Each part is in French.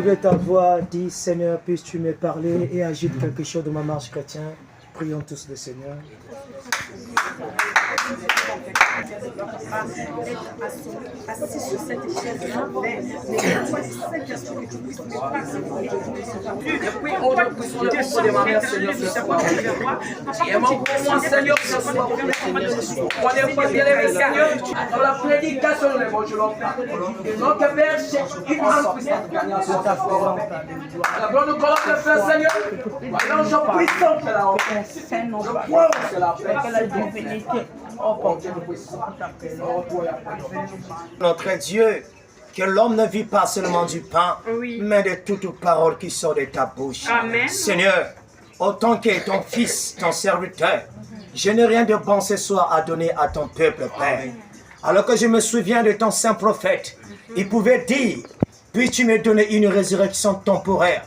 de ta voix, dis Seigneur, puisses-tu me parler et agite quelque chose de ma marche chrétienne. Prions tous le Seigneur. Assis sur cette chaise-là, mais toi, Saint-Esprit, que tu puisses me parler. Depuis, on doit pousser sur les mamans, Seigneur, ce soir. Et mon comment, Seigneur, ce soir, on est pas bien les Seigneur, dans la prédication, je l'entends. Et notre Père cherche une âme puissante gagnant sur ta foi. La gloire de colonne de feu, Seigneur. Alors, je puissant que la honte. Je crois que la paix, que la divinité. Notre Dieu, que l'homme ne vit pas seulement du pain, mais de toute parole qui sort de ta bouche. Amen. Seigneur, autant que ton fils, ton serviteur, je n'ai rien de bon ce soir à donner à ton peuple, Père. Alors que je me souviens de ton saint prophète, il pouvait dire, puis-tu me donner une résurrection temporaire,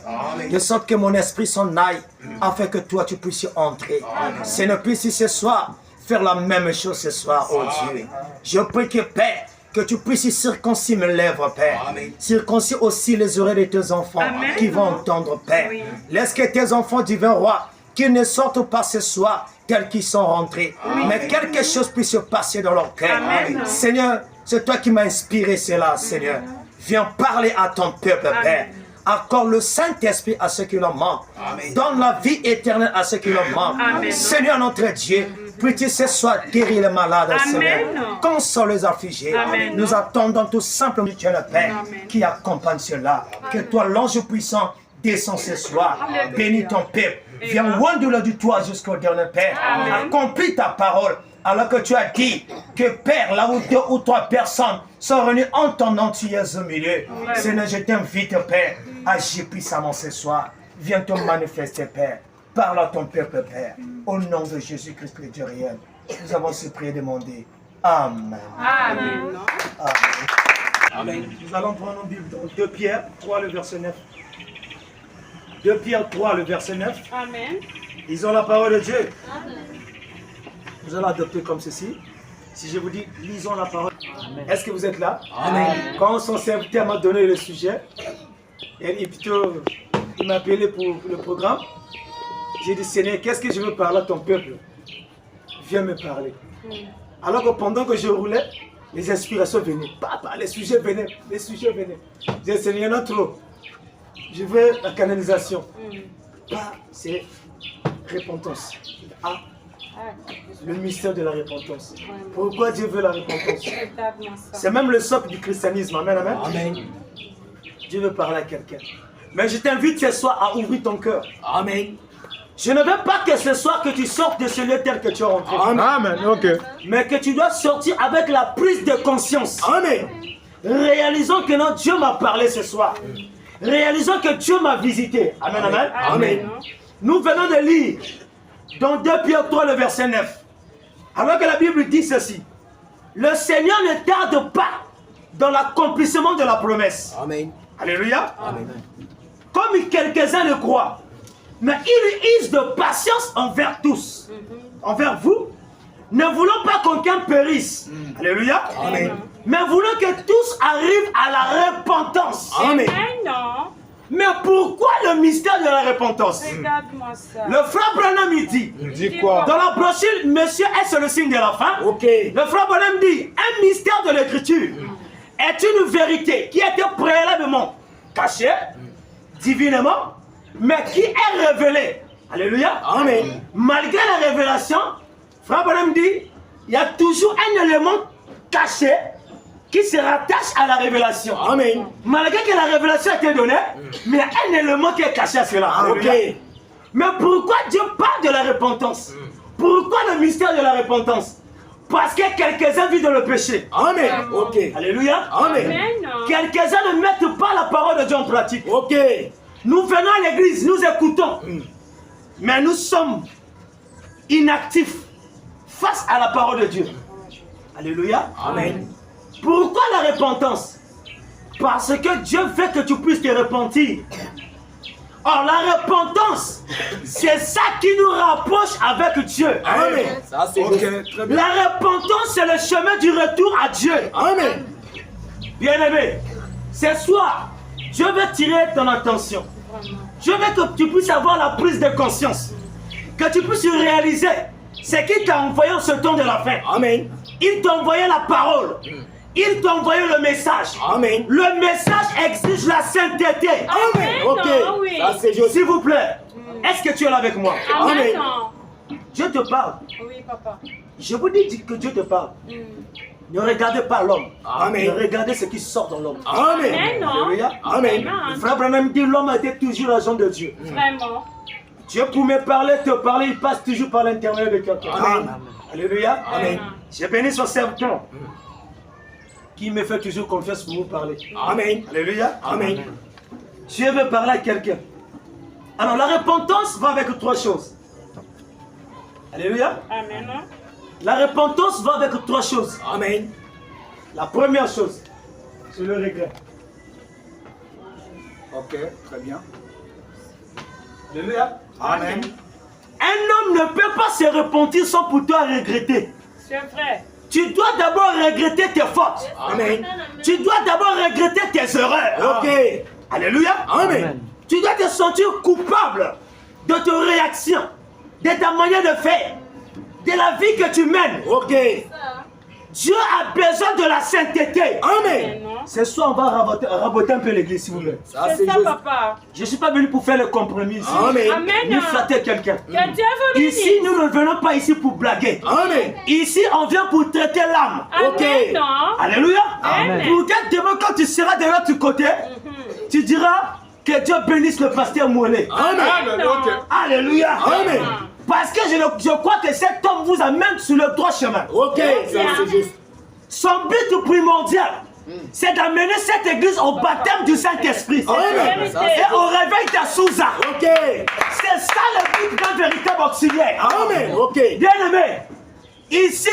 de sorte que mon esprit s'en aille, afin que toi tu puisses entrer. Seigneur, puisses ce soir faire la même chose ce soir, oh Dieu. Je prie que, Père, que tu puisses circoncire mes lèvres, Père. Circoncire aussi les oreilles de tes enfants qui vont entendre, Père. Laisse que tes enfants, divin roi, qu'ils ne sortent pas ce soir tels qu'ils sont rentrés, mais quelque chose puisse se passer dans leur cœur. Seigneur, c'est toi qui m'as inspiré cela, Seigneur. Viens parler à ton peuple, Père. Accorde le Saint-Esprit à ceux qui leur manquent. Donne la vie éternelle à ceux qui leur manquent. Seigneur notre Dieu, puis-tu ce soir guérir les malades, Seigneur. Console les affligés. Nous attendons tout simplement que tu es le Père qui accompagne cela. Que toi, l'ange puissant, descend ce soir. Bénis ton peuple. Viens loin de là du toit jusqu'au dernier, Père. Accomplis ta parole. Alors que tu as dit que, Père, là où 2 ou 3 personnes sont réunies en ton nom, tu es au milieu. Seigneur, je t'invite, Père, agis puissamment ce soir. Viens te manifester, Père. Parle à ton peuple, Père. Au nom de Jésus-Christ, le Dieu réel. Nous avons ce prier et demandé. Amen. Amen. Amen. Nous allons prendre nos Bibles dans 2 Pierre 3, le verset 9. 2 Pierre 3, le verset 9. Amen. Ils ont la parole de Dieu. Amen. Vous allez adopter comme ceci. Si je vous dis, lisons la parole. Est-ce que vous êtes là? Amen. Quand son serviteur m'a donné le sujet, et plutôt, il m'a appelé pour le programme, j'ai dit, Seigneur, qu'est-ce que je veux parler à ton peuple? Viens me parler. Alors que pendant que je roulais, les inspirations venaient. Papa, les sujets venaient. Les sujets venaient. J'ai dit, Seigneur, il y en a trop. Je veux la canalisation. C'est repentance. Le mystère de la repentance. Pourquoi Dieu veut la repentance? C'est même le socle du christianisme. Amen, amen. Amen. Dieu veut parler à quelqu'un. Mais je t'invite ce soir à ouvrir ton cœur. Amen. Je ne veux pas que ce soir que tu sortes de ce lieu tel que tu es rentré. Amen. Ok. Mais que tu dois sortir avec la prise de conscience. Amen. Réalisons que notre Dieu m'a parlé ce soir. Réalisons que Dieu m'a visité. Amen, amen. Amen. Nous venons de lire dans 2 Pierre 3, le verset 9. Alors que la Bible dit ceci. Le Seigneur ne tarde pas dans l'accomplissement de la promesse. Amen. Alléluia. Amen. Comme quelques-uns le croient. Mais il use de patience envers tous. Envers vous. Ne voulons pas qu'aucun périsse. Alléluia. Amen. Mais voulons que tous arrivent à la repentance. Amen. Mais pourquoi le mystère de la repentance? Regarde-moi ça. Le frère Branham il dit quoi? Dans la brochure, monsieur, est-ce le signe de la fin? Ok. Le frère Branham dit, un mystère de l'écriture est une vérité qui était préalablement cachée, divinement, mais qui est révélée. Alléluia. Amen. Malgré la révélation, frère Branham dit, il y a toujours un élément caché qui se rattache à la révélation. Amen. Malgré que la révélation a été donnée, mais il y a un élément qui est caché à cela. Ok. Mais pourquoi Dieu parle de la repentance? Pourquoi le mystère de la repentance? Parce que quelques-uns vivent dans le péché. Amen. Ok. Alléluia. Amen. Quelques-uns ne mettent pas la parole de Dieu en pratique. Ok. Nous venons à l'église, nous écoutons. Mais nous sommes inactifs face à la parole de Dieu. Alléluia. Amen. Pourquoi la repentance? Parce que Dieu veut que tu puisses te repentir. Or, la repentance, c'est ça qui nous rapproche avec Dieu. Amen. Ça, la repentance, c'est le chemin du retour à Dieu. Amen. Bien-aimé, ce soir, Je veux tirer ton attention. Je veux que tu puisses avoir la prise de conscience. Que tu puisses réaliser ce qu'il t'a envoyé en ce temps de la fin. Amen. Il t'a envoyé la parole. Il t'a envoyé le message. Amen. Le message exige la sainteté. Amen. Ok. Oui. Ça c'est juste. S'il vous plaît, est-ce que tu es là avec moi? Amen. Dieu te parle. Oui, papa. Je vous dis que Dieu te parle. Ne regardez pas l'homme. Amen. Mais regardez ce qui sort dans l'homme. Amen. Alléluia. Amen. Le frère Branham dit l'homme a été toujours l'agent de Dieu. Vraiment. Dieu pour me parler, te parler, il passe toujours par l'intermédiaire de quelqu'un. Amen. Alléluia. Amen. J'ai béni son serviteur qui me fait toujours confiance pour vous parler. Amen. Alléluia. Amen. Dieu veut parler à quelqu'un. Alors la repentance va avec trois choses. Alléluia. Amen. La repentance va avec trois choses. Amen. La première chose, c'est le regret. Ok, très bien. Alléluia. Amen. Un homme ne peut pas se repentir sans pour toi regretter. C'est vrai. Tu dois d'abord regretter tes fautes. Amen. Tu dois d'abord regretter tes erreurs. Ok. Alléluia. Amen. Tu dois te sentir coupable de tes réactions, de ta manière de faire, de la vie que tu mènes. Ok. Dieu a besoin de la sainteté. Amen. Ce soir, on va raboter un peu l'église, s'il vous plaît. Ça C'est c'est ça, juste. papa. Je ne suis pas venu pour faire le compromis ici, Amen. Amen. ni flatter quelqu'un. Que Dieu vous bénisse. Ici, nous ne venons pas ici pour blaguer. Amen. Ici, on vient pour traiter l'âme. Ok. Amen. Alléluia. Amen. Pour que demain, quand tu seras de l'autre côté, tu diras que Dieu bénisse le pasteur Mouelé. Amen. Ok. Alléluia. Amen. Parce que je crois que cet homme vous amène sur le droit chemin. Ok, ça c'est juste. Son but primordial, c'est d'amener cette église au baptême du Saint-Esprit. Amen. Ça, Et au réveil de Souza. Ok. C'est ça le but d'un véritable auxiliaire. Amen. Ok. Bien aimé, ici,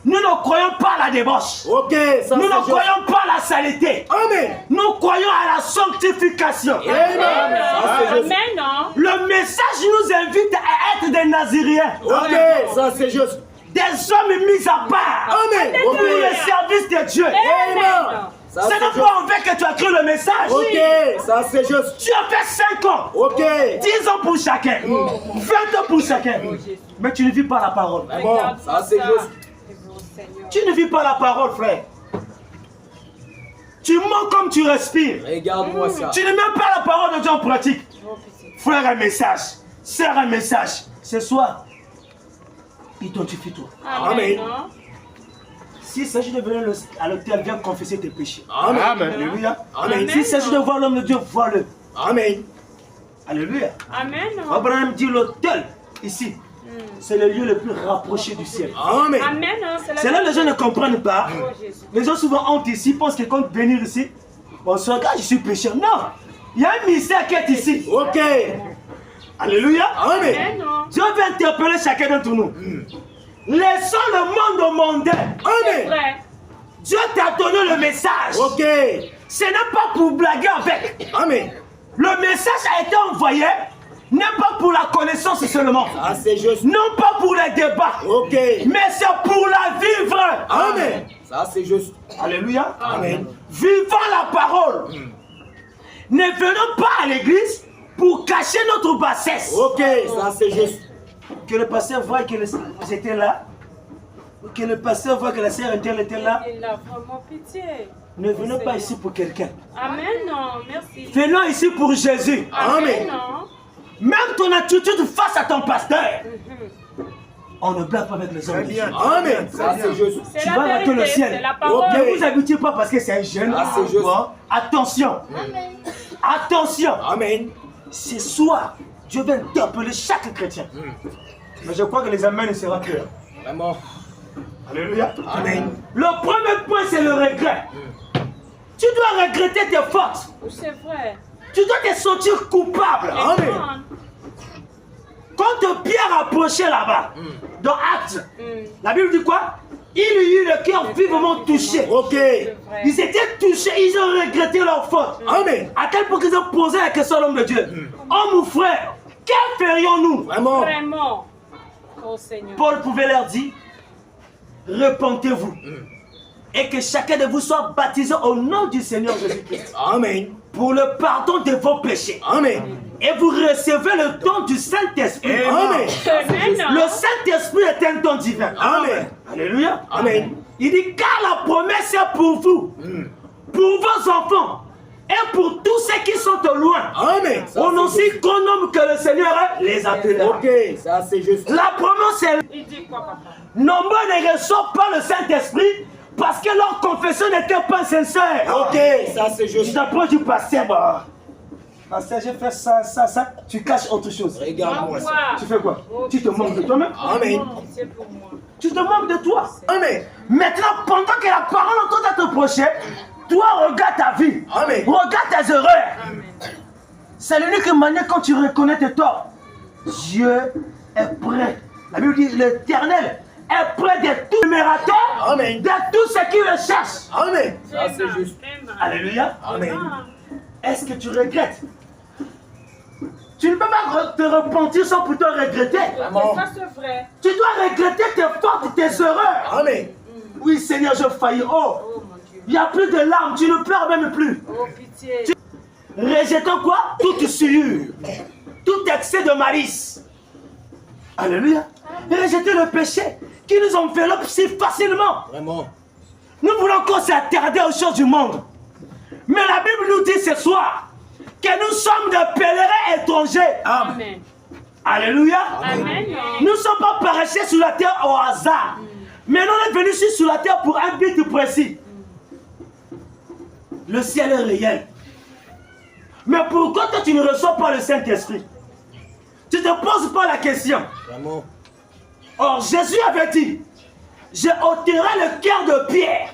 nous ne croyons pas à la débauche. Ok, ça Nous ne c'est juste. croyons pas à la saleté. Amen. Nous croyons à la sanctification. Amen. Ça c'est juste. Amen. Le message nous invite à être des Naziréens. Ok, ça c'est juste. Des hommes mis à part. Amen. Pour Ok. le service de Dieu. Amen. Ça Ce c'est n'est juste. pas en fait que tu as cru le message. Ok, ça c'est juste. Tu as fait 5 ans. Ok. 10 ans pour chacun. 20 ans pour chacun. Mais tu ne vis pas la parole. Bon, ça c'est juste. Tu ne vis pas la parole, frère. Tu mens comme tu respires. Regarde-moi ça. Tu ne mets pas la parole de Dieu en pratique. Frère, un message. Sœur, un message. Ce soir, identifie-toi. Amen. S'il s'agit de venir à l'hôtel, viens confesser tes péchés. Amen. Alléluia. Amen. S'il s'agit de voir l'homme de Dieu, vois-le. Amen. Alléluia. Amen. Abraham dit l'hôtel, ici, c'est le lieu le plus rapproché du ciel. Amen. Amen. C'est là que les gens ne comprennent pas. Oh, Jésus. Les gens souvent honte ici, pensent que quand venir ici, on se regarde, je suis pécheur. Non, il y a un mystère qui est ici. Ok. Alléluia. Amen. Amen. Dieu veut interpeller chacun d'entre nous. Laissons le monde au mondain. Amen. Vrai. Dieu t'a donné le message. Ok. Ce n'est pas pour blaguer avec. Amen. Le message a été envoyé, n'est pas pour la connaissance seulement. Ça c'est juste. Non pas pour les débats. Ok. Mais c'est pour la vivre. Amen. Ça c'est juste. Alléluia. Amen. Vivons la parole. Ne venons pas à l'église pour cacher notre bassesse. Ok, ça c'est juste. Que le pasteur voit que j'étais là. Que le pasteur voit que la sœur était là. Il a vraiment pitié. Ne venons pas ici pour quelqu'un. Amen. Merci. Venons ici pour Jésus. Amen. Même ton attitude face à ton pasteur. On ne blague pas avec les hommes. Amen. Ça c'est juste. C'est Tu la vas rater le vérité, ciel. c'est la parole. Ne vous habituez pas parce que c'est un jeune. Ah, c'est juste. Bon, attention. Attention. Amen. Ce soir, Dieu va interpeller chaque chrétien. Mais je crois que les amens ne seront que. Vraiment. Alléluia. Amen. Le premier point, c'est le regret. Tu dois regretter tes fautes. C'est vrai. Tu dois te sentir coupable. Amen. Quand Pierre approchait là-bas, dans Actes, la Bible dit quoi? Il eut le cœur vivement touché. Ok. Ils étaient touchés, ils ont regretté leurs fautes. Amen. À tel point qu'ils ont posé la question à l'homme de Dieu. Homme ou frère, que ferions-nous? Vraiment. Vraiment. Oh Seigneur. Paul pouvait leur dire, repentez-vous. Et que chacun de vous soit baptisé au nom du Seigneur Jésus-Christ. Amen. pour le pardon de vos péchés. Amen. Et vous recevez le don du Saint-Esprit. Amen. Le Saint-Esprit est un don divin. Amen. Alléluia. Amen. Il dit car la promesse est pour vous, pour vos enfants et pour tous ceux qui sont au loin. Amen. On aussi qu'on nomme que le Seigneur les appellera. Ok, ça c'est juste. La promesse est... Il dit quoi, papa? Nombreux ne reçoivent pas le Saint-Esprit parce que leur confession n'était pas sincère. Ok, ça c'est Je juste. t'apprends du pasteur. Bah. Pasteur, j'ai fait ça. Tu caches autre chose. Regarde-moi ça. Tu fais quoi? Tu te manques de toi-même? Amen. C'est pour moi. Tu te manques de toi. Amen. Maintenant, pendant que la parole entend à te prochain, toi regarde ta vie. Amen. Regarde tes erreurs. C'est l'unique manière quand tu reconnais tes torts. Dieu est prêt. La Bible dit l'Éternel est près de tout numérateur, Amen. de tous ceux qui le cherchent. Amen. Ça c'est juste. Alléluia. Amen. Est-ce que tu regrettes? Tu ne peux pas te repentir sans plutôt regretter. Ça, c'est vrai. Tu dois regretter tes fautes, tes erreurs. Amen. Oui, Seigneur, je faillis. Oh, Oh mon Dieu. il n'y a plus de larmes, tu ne pleures même plus. Oh pitié. Rejetons quoi? Toute souillure, tout excès de malice. Alléluia. Rejetez le péché qui nous enveloppe si facilement. Vraiment. Nous voulons encore s'attarder aux choses du monde. Mais la Bible nous dit ce soir que nous sommes des pèlerins étrangers. Amen. Alléluia. Amen. Nous ne sommes pas parachés sur la terre au hasard. Mais nous sommes venus sur la terre pour un but précis. Le ciel est réel. Mais pourquoi toi tu ne reçois pas le Saint-Esprit? Tu ne te poses pas la question. Vraiment. Or Jésus avait dit, je ôterai le cœur de pierre,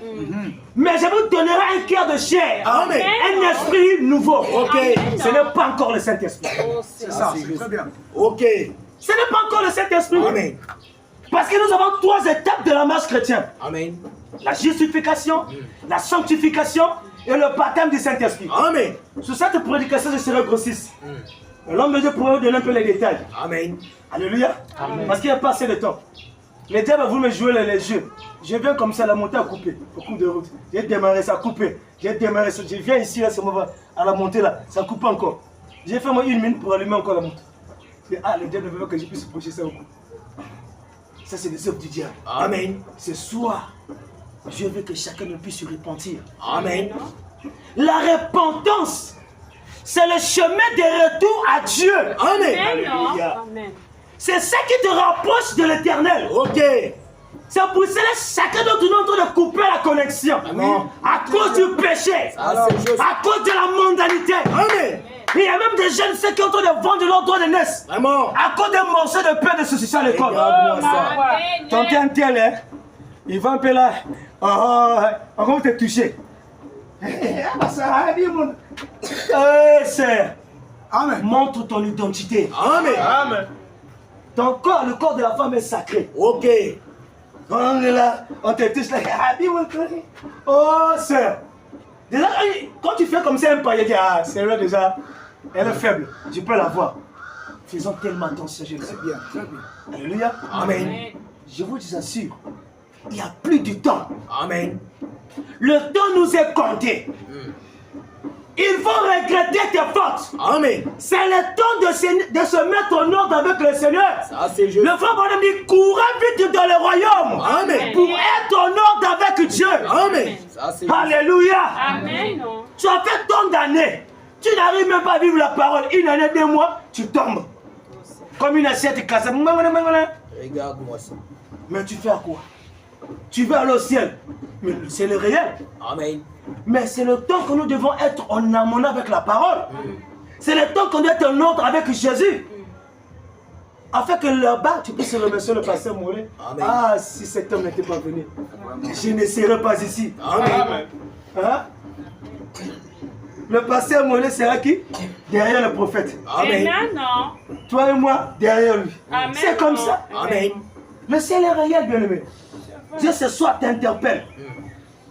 mais je vous donnerai un cœur de chair. Amen. Un esprit nouveau. Ok. Amen. Ce n'est pas encore le Saint-Esprit. Oh, C'est ça. C'est juste. Ok. Ce n'est pas encore le Saint-Esprit. Amen. Parce que nous avons 3 étapes de la marche chrétienne. Amen. La justification, la sanctification et le baptême du Saint-Esprit. Amen. Sur cette prédication, je serai grossiste. L'homme de Dieu pourrait vous donner un peu les détails. Amen. Alléluia. Parce qu'il n'y a pas assez de temps. Les diables voulu me jouer les jeux. Je viens comme ça, la montée a coupé, au coup de route. J'ai démarré, ça a coupé. J'ai démarré, je viens ici, là, c'est moi, à la montée, là, ça coupe encore. J'ai fait moi 1 minute pour allumer encore la montée. Et, le diable veut que je puisse approcher ça au cou. Ça, c'est des œuvres du diable. Amen. Ce soir, je veux que chacun ne puisse se repentir. Amen. La repentance, c'est le chemin de retour à Dieu. Amen. Alléluia. Amen. C'est ça qui te rapproche de l'éternel. Ok. C'est pour cela que chacun d'entre nous est en train de couper la connexion. Amen. À cause du péché. Ça c'est juste. À cause de la mondanité. Amen. Il y a même des jeunes ceux qui sont en train de vendre leur droit de naissance. Vraiment. À cause des morceaux de pain de saucisson à l'école. Regarde-moi ça. Amen. Ton un tel, hein, il va un peu là. Encore te toucher. C'est. Amen. Montre ton identité. Amen. Amen. Ton corps, le corps de la femme est sacré. Ok. On est là, on te touche là. Oh, sœur. Déjà, quand tu fais comme ça, un paillet, c'est vrai déjà, elle est faible. Je peux la voir. Faisons tellement attention, je le sais bien. Très bien. Alléluia. Amen. Je vous assure, il n'y a plus de temps. Amen. Le temps nous est compté. Il faut regretter tes fautes. Amen. C'est le temps de se mettre en ordre avec le Seigneur. Ça c'est juste. Le frère Bonhomme dit, courez vite dans le royaume. Amen. Pour être en ordre avec Dieu. Amen. Ça c'est juste. Alléluia. Amen. Tu as fait tant d'années. Tu n'arrives même pas à vivre la parole. 1 année, 2 mois, tu tombes. Comme une assiette cassée. Regarde-moi ça. Mais tu fais à quoi? Tu veux aller au ciel. Mais c'est le réel. Amen. Mais c'est le temps que nous devons être en harmonie avec la parole. C'est le temps qu'on doit être en ordre avec Jésus. Afin que là-bas, tu puisses remercier le pasteur Mollet. Amen. Ah, si cet homme n'était pas venu, je ne serais pas ici. Amen. Hein? Le pasteur Mollet sera qui? Derrière le prophète. Amen. Non. Toi et moi, derrière lui. Amen. C'est comme ça. Amen. Le ciel est réel, bien-aimé. Dieu ce soir t'interpelle.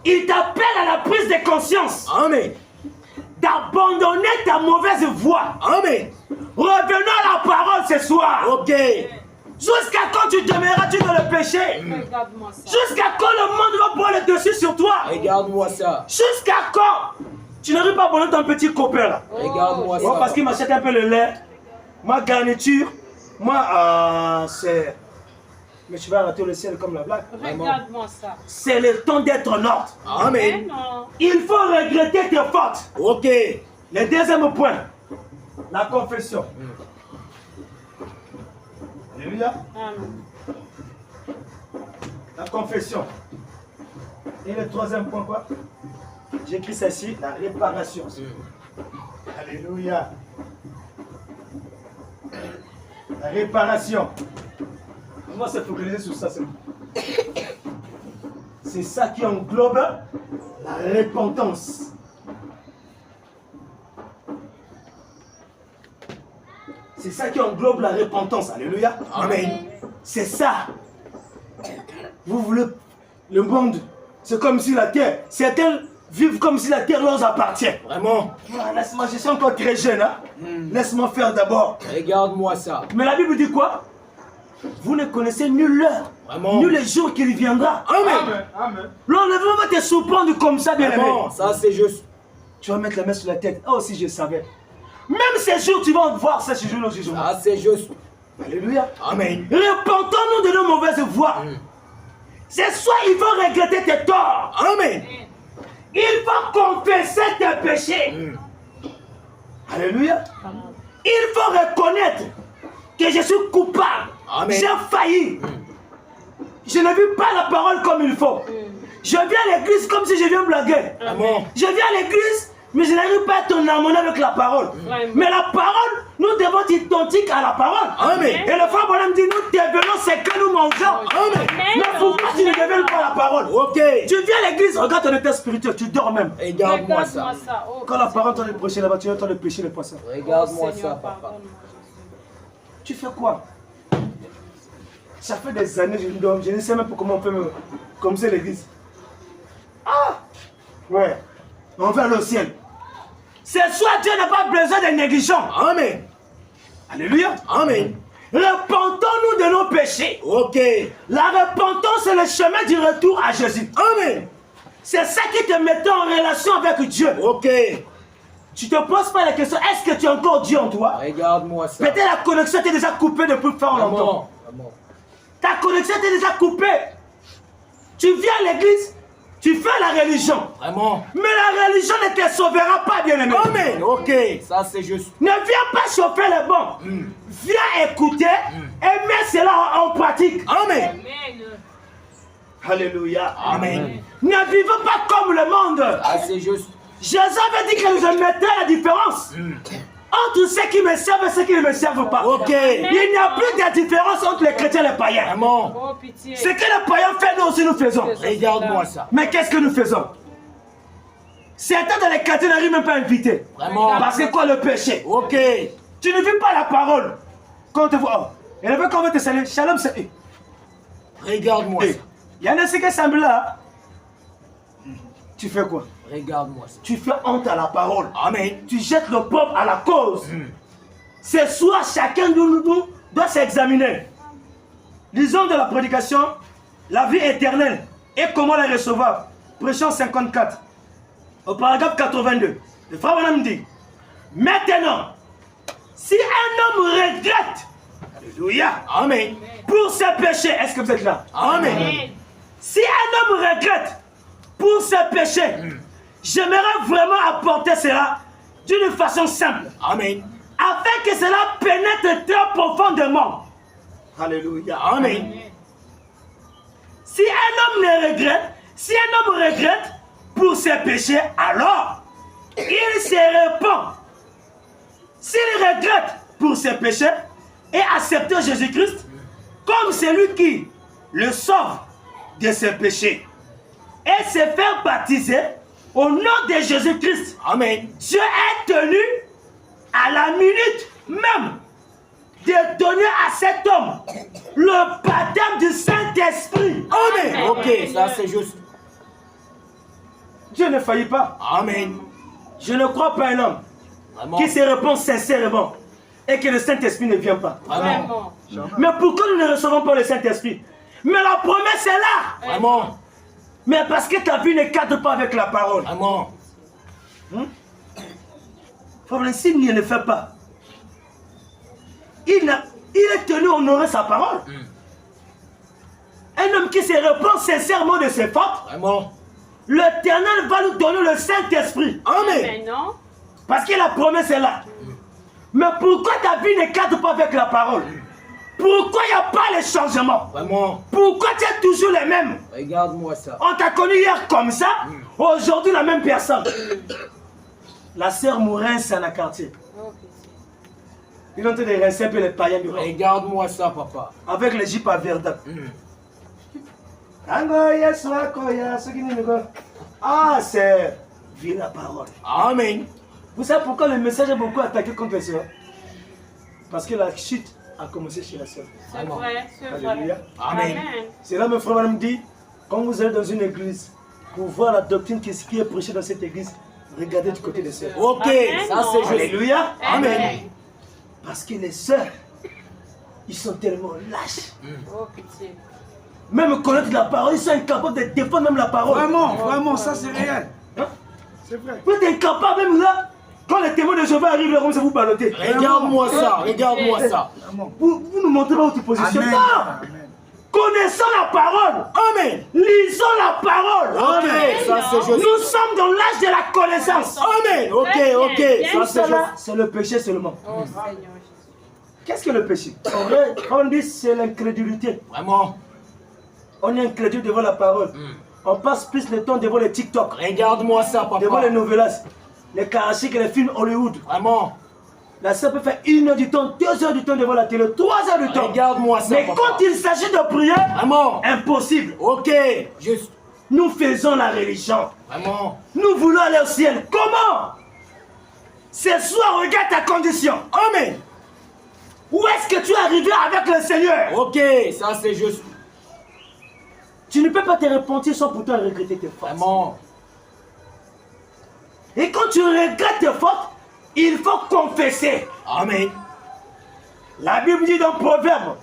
Il t'appelle à la prise de conscience. Amen. D'abandonner ta mauvaise voie. Amen. Revenons à la parole ce soir. Ok. Jusqu'à quand tu demeureras-tu dans le péché? Regarde-moi ça. Jusqu'à quand le monde va prendre le dessus sur toi? Regarde-moi ça. Jusqu'à quand Tu n'arrives pas à abonner ton petit copain là. Regarde-moi Moi, ça. parce qu'il m'achète un peu le lait, ma garniture, moi, c'est... Mais tu vas rater le ciel comme la blague. Regarde-moi ça. C'est le temps d'être en ordre. Amen. Mais non. Il faut regretter tes fautes. Ok. Le deuxième point, la confession. Alléluia. Amen. La confession. Et le troisième point, quoi? J'écris ça ici, la réparation. Alléluia. La réparation. On va se focaliser sur ça. C'est ça qui englobe la repentance. C'est ça qui englobe la repentance. Alléluia. Amen. C'est ça. Vous voulez le monde, c'est comme si la terre, certains vivent comme si la terre leur appartient. Vraiment. Ah, laisse-moi, je suis encore très jeune. Hein? Laisse-moi faire d'abord. Regarde-moi ça. Mais la Bible dit quoi? Vous ne connaissez nulle heure, Vraiment. nul le jour qu'il viendra. Amen. L'enlèvement va te surprendre comme ça, bien aimé. Vraiment. Ça, c'est juste. Tu vas mettre la main sur la tête. Oh, si je savais. Même ces jours, tu vas voir ça, ce jour au jugement. Ça, c'est juste. Alléluia. Amen. Repentons-nous de nos mauvaises voies. C'est soit il faut regretter tes torts. Amen. Il faut confesser tes péchés. Alléluia. Il faut reconnaître que je suis coupable. Amen. J'ai failli. Je ne vis pas la parole comme il faut. Je viens à l'église comme si je viens blaguer. Amen. Je viens à l'église, mais je n'arrive pas à être en harmonie avec la parole. Mais la parole, nous devons être identiques à la parole. Amen. Et le frère Bonhomme dit, nous devenons ce que nous mangeons. Amen. Mais pourquoi tu ne développes pas la parole? Ok. Tu viens à l'église, regarde ton état spirituel, tu dors même. Regarde-moi ça. Regarde-moi ça. Oh, Quand la parole t'en est prêché là-bas, tu entends le péché, le poisson. Regarde-moi Seigneur, ça, papa. pardonne-moi, Jésus. Tu fais quoi? Ça fait des années que je dors, je ne sais même pas comment on peut me... Comme c'est l'église. Ah! Ouais. On va aller au ciel. C'est soit Dieu n'a pas besoin des négligents. Amen. Alléluia. Amen. Repentons-nous de nos péchés. Ok. La repentance, c'est le chemin du retour à Jésus. Amen. C'est ça qui te met en relation avec Dieu. Ok. Tu te poses pas la question, est-ce que tu as encore Dieu en toi? Regarde-moi ça. Peut-être la connexion était déjà coupée depuis fort longtemps. Vraiment. Vraiment. Ta connexion était déjà coupée. Tu viens à l'église, tu fais la religion. Vraiment. Mais la religion ne te sauvera pas, bien-aimé. Amen. Ok. Ça, c'est juste. Ne viens pas chauffer les bancs. Viens écouter et mets cela en pratique. Amen. Amen. Alléluia. Amen. Ne vivons pas comme le monde. Ça, c'est juste. Jésus avait dit que je mettrais la différence entre ceux qui me servent et ceux qui ne me servent pas. Ok. Il n'y a plus de différence entre les chrétiens et les païens. Vraiment. Oh, pitié. Ce que les païens font, nous aussi nous faisons. Regarde-moi ça. Mais qu'est-ce que nous faisons? Certains dans les chrétiens n'arrivent même pas à inviter. Vraiment. Parce que quoi le péché? Ok. Tu ne vis pas la parole. Quand on te voit, oh, et veut qu'on veut te saluer. Shalom, c'est. Regarde-moi ça. Il y en a ce qui semble là. Tu fais quoi? Regarde-moi ça. Tu fais honte à la parole. Amen. Tu jettes le pauvre à la cause. C'est soit chacun de nous doit s'examiner. Lisons de la prédication, la vie éternelle et comment la recevoir. Prêchons 54. Au paragraphe 82. Le frère Branham dit, maintenant, si un homme regrette, alléluia, Amen. pour ses péchés, est-ce que vous êtes là? Amen. Amen. Si un homme regrette pour ses péchés, j'aimerais vraiment apporter cela d'une façon simple, Amen. afin que cela pénètre très profondément. Alléluia. Amen. Si un homme ne regrette, si un homme regrette pour ses péchés, alors il se répand. S'il regrette pour ses péchés et accepte Jésus-Christ comme celui qui le sauve de ses péchés et se faire baptiser au nom de Jésus-Christ, Amen. Dieu est tenu à la minute même de donner à cet homme le baptême du Saint-Esprit. Amen. Ok, ça c'est juste. Dieu ne faillit pas. Amen. Je ne crois pas à un homme Vraiment. qui se répond sincèrement et que le Saint-Esprit ne vient pas. Vraiment. Vraiment. Mais pourquoi nous ne recevons pas le Saint-Esprit? Mais la promesse est là. Vraiment. Mais parce que ta vie ne cadre pas avec la parole. Vraiment. Frère, s'il ne le fait pas, il est tenu à honorer sa parole. Un homme qui se repent sincèrement de ses fautes, Vraiment. l'Éternel va nous donner le Saint-Esprit. Amen. Mais non. Parce que la promesse est là. Mais pourquoi ta vie ne cadre pas avec la parole? Pourquoi il n'y a pas les changements? Vraiment. Pourquoi tu es toujours les mêmes? Regarde-moi ça. On t'a connu hier comme ça, aujourd'hui la même personne. La sœur Mourin, c'est un quartier. Oh, pitié. Ils ont été des rincés pour les païens du roi. Regarde-moi ça, papa. Avec les jupes à Verdun. Ah, c'est vive la parole. Amen. Vous savez pourquoi le message est beaucoup attaqué contre les sœurs? Parce que la chute a commencé chez la sœur. C'est vrai, c'est Alléluia. vrai. Amen. C'est là, mes frères, me dit, quand vous allez dans une église, pour voir la doctrine qui est prêchée dans cette église, regardez du côté des sœurs. Ok, Amen, ça non. c'est juste. Alléluia. Amen. Parce que les sœurs, ils sont tellement lâches. Oh, pitié. Même connaître la parole, ils sont incapables de défendre même la parole. Vraiment, ça c'est réel. Hein? C'est vrai. Vous êtes incapable même là, quand les témoins de Jéhovah arrivent, là, comme ça vous ballottez. Regarde-moi ça, regarde-moi ça. Vous nous montrez pas votre position. Amen. Non. Amen. Connaissons la parole. Amen. Lisons la parole. Ok, ça c'est juste. Nous sommes dans l'âge de la connaissance. Amen. Ok, ok, ça c'est Ça là, juste. c'est le péché seulement. Oh, Seigneur Jésus. Qu'est-ce que le péché? En vrai, on dit c'est l'incrédulité. Vraiment. On est incrédule devant la parole. On passe plus le temps devant les TikTok, Regarde-moi ça, devant les papa. novelas, les karachik et les films Hollywood. Vraiment. La sœur peut faire 1 heure du temps, 2 heures du temps devant la télé, 3 heures du temps. Regarde-moi ça, Mais papa. quand il s'agit de prier, Vraiment. impossible. Ok, juste. Nous faisons la religion. Vraiment. Nous voulons aller au ciel. Comment? Ce soir, regarde ta condition. Amen. Où est-ce que tu es arrivé avec le Seigneur? Ok, ça c'est juste. Tu ne peux pas te repentir sans pourtant regretter tes fautes. Vraiment. Et quand tu regrettes tes fautes, il faut confesser. Amen. La Bible dit dans Proverbe,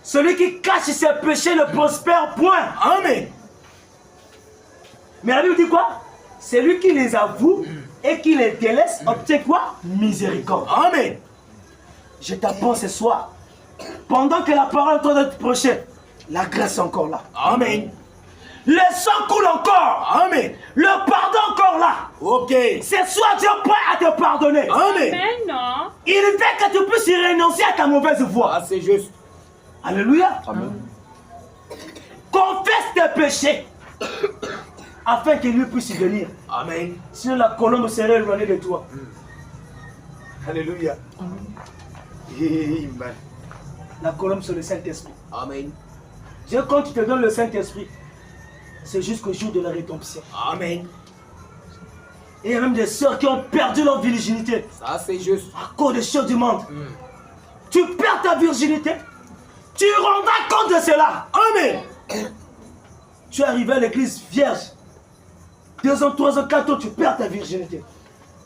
celui qui cache ses péchés ne prospère point. Amen. Mais la Bible dit quoi? Celui qui les avoue et qui les délaisse obtient quoi? Miséricorde. Amen. Je t'apprends ce soir, pendant que la parole est en train d'être prêchée, la grâce est encore là. Amen. Le sang coule encore. Amen. Le pardon encore là. Ok. Ce soir, Dieu est prêt à te pardonner. Amen. Mais non. Il veut que tu puisses renoncer à ta mauvaise voie. Ah, c'est juste. Alléluia. Confesse tes péchés afin qu'il lui puisse venir. Amen. Sinon la colombe serait éloignée de toi. Alléluia. Amen. La colombe c'est le Saint-Esprit. Amen. Dieu, quand tu te donnes le Saint-Esprit, c'est jusqu'au jour de la rédemption. Amen. Et il y a même des sœurs qui ont perdu leur virginité Ça c'est juste. à cause des choses du monde. Tu perds ta virginité, tu rendras compte de cela. Amen. Tu es arrivé à l'église vierge. 2 ans, 3 ans, 4 ans, tu perds ta virginité.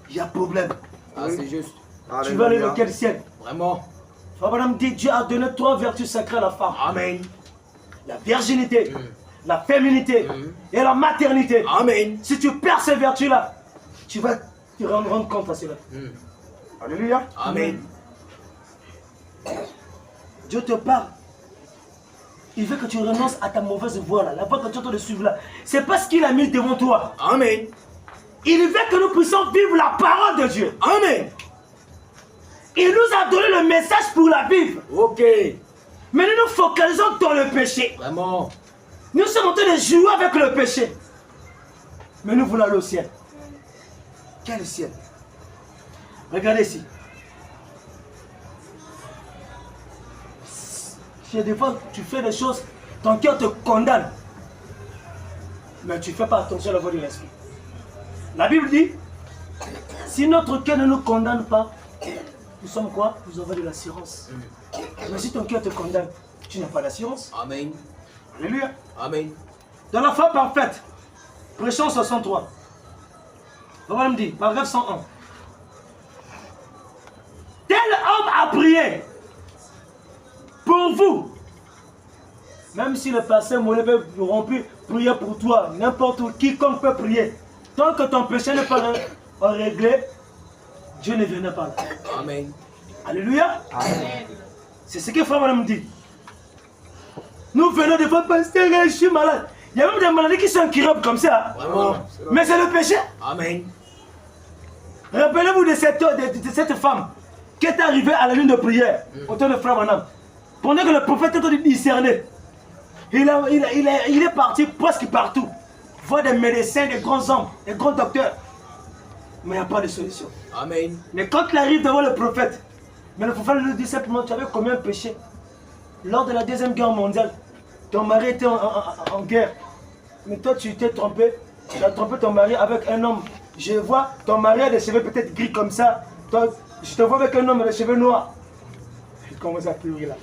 Il y a problème. Ah, c'est juste. Tu vas aller dans quel ciel? Vraiment. Frère Madame dit, Dieu a donné 3 vertus sacrées à la femme. Amen. La virginité, la féminité et la maternité. Amen. Si tu perds ces vertus-là, tu vas te rendre compte à cela. Alléluia. Amen. Dieu te parle. Il veut que tu renonces à ta mauvaise voie là, la voie que tu es en train de suivre là. C'est parce qu'il a mis devant toi. Amen. Il veut que nous puissions vivre la parole de Dieu. Amen. Il nous a donné le message pour la vivre. Ok. Mais nous nous focalisons dans le péché. Vraiment. Nous sommes en train de jouer avec le péché. Mais nous voulons aller au ciel. Quel ciel? Regardez ici. Si des fois tu fais des choses, ton cœur te condamne. Mais tu ne fais pas attention à la voix de l'esprit. La Bible dit, si notre cœur ne nous condamne pas, nous sommes quoi? Nous avons de l'assurance. Mais si ton cœur te condamne, tu n'as pas d'assurance. Amen. Alléluia. Amen. Dans la foi parfaite, prêchons 63. Voilà me dit, paragraphe 101. Tel homme a prié pour vous. Même si le pasteur Mollet peut rompu prier pour toi, n'importe où, quiconque peut prier. Tant que ton péché n'est pas ont réglé, Dieu ne venait pas là. Amen. Alléluia. Amen. C'est ce que Frère Madame dit. Nous venons de voir pasteur, je suis malade. Il y a même des maladies qui sont incurables comme ça. Vraiment. Mais c'est le péché. Amen. Rappelez-vous de cette femme qui est arrivée à la lune de prière autour de Frère Madame. Pendant que le prophète était en train de discerner, il est parti presque partout. Voir des médecins, des grands hommes, des grands docteurs. Mais il n'y a pas de solution. Amen. Mais quand il arrive devant le prophète, mais le prophète lui dit simplement, tu avais combien de péchés? Lors de la Deuxième Guerre mondiale, ton mari était en guerre. Mais toi, tu t'es trompé. Tu as trompé ton mari avec un homme. Je vois, ton mari a des cheveux peut-être gris comme ça. Toi, je te vois avec un homme avec des cheveux noirs. Il commence à pleurer là.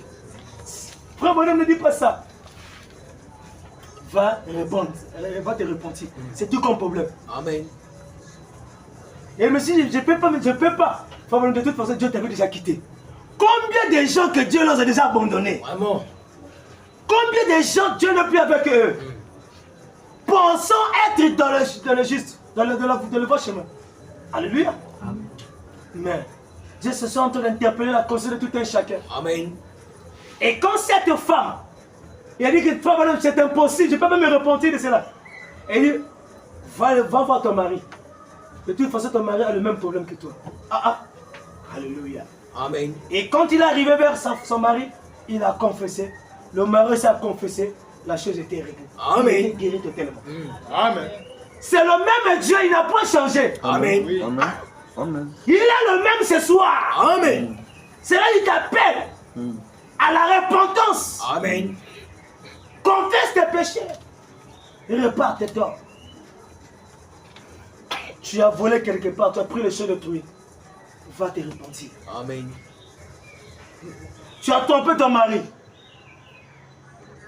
Frère, mon homme ne dit pas ça. Va répondre, va te repentir. C'est tout comme problème. Amen. Et elle me dit, je ne peux pas. Frère, de toute façon, Dieu t'avait déjà quitté. Combien de gens que Dieu leur a déjà abandonnés? Vraiment. Combien de gens Dieu n'est plus avec eux? Pensons être dans le juste, dans le bon chemin. Alléluia. Amen. Mais Dieu se sent en train d'interpeller la conscience de tout un chacun. Amen. Et quand cette femme, il a dit que toi, madame, c'est impossible, je ne peux pas me repentir de cela. Elle dit, va voir ton mari. De toute façon, ton mari a le même problème que toi. Alléluia. Amen. Et quand il est arrivé vers son mari, il a confessé. Le mari s'est confessé. La chose était réglée. Amen. Il était guéri totalement. Amen. C'est le même Dieu, il n'a pas changé. Amen. Oui. Amen. Amen. Il est le même ce soir. Amen. C'est là qu'il t'appelle à la repentance. Amen. Confesse tes péchés. Et répare tes torts. Tu as volé quelque part, tu as pris les choses d'autrui. Va te repentir. Amen. Tu as trompé ton mari.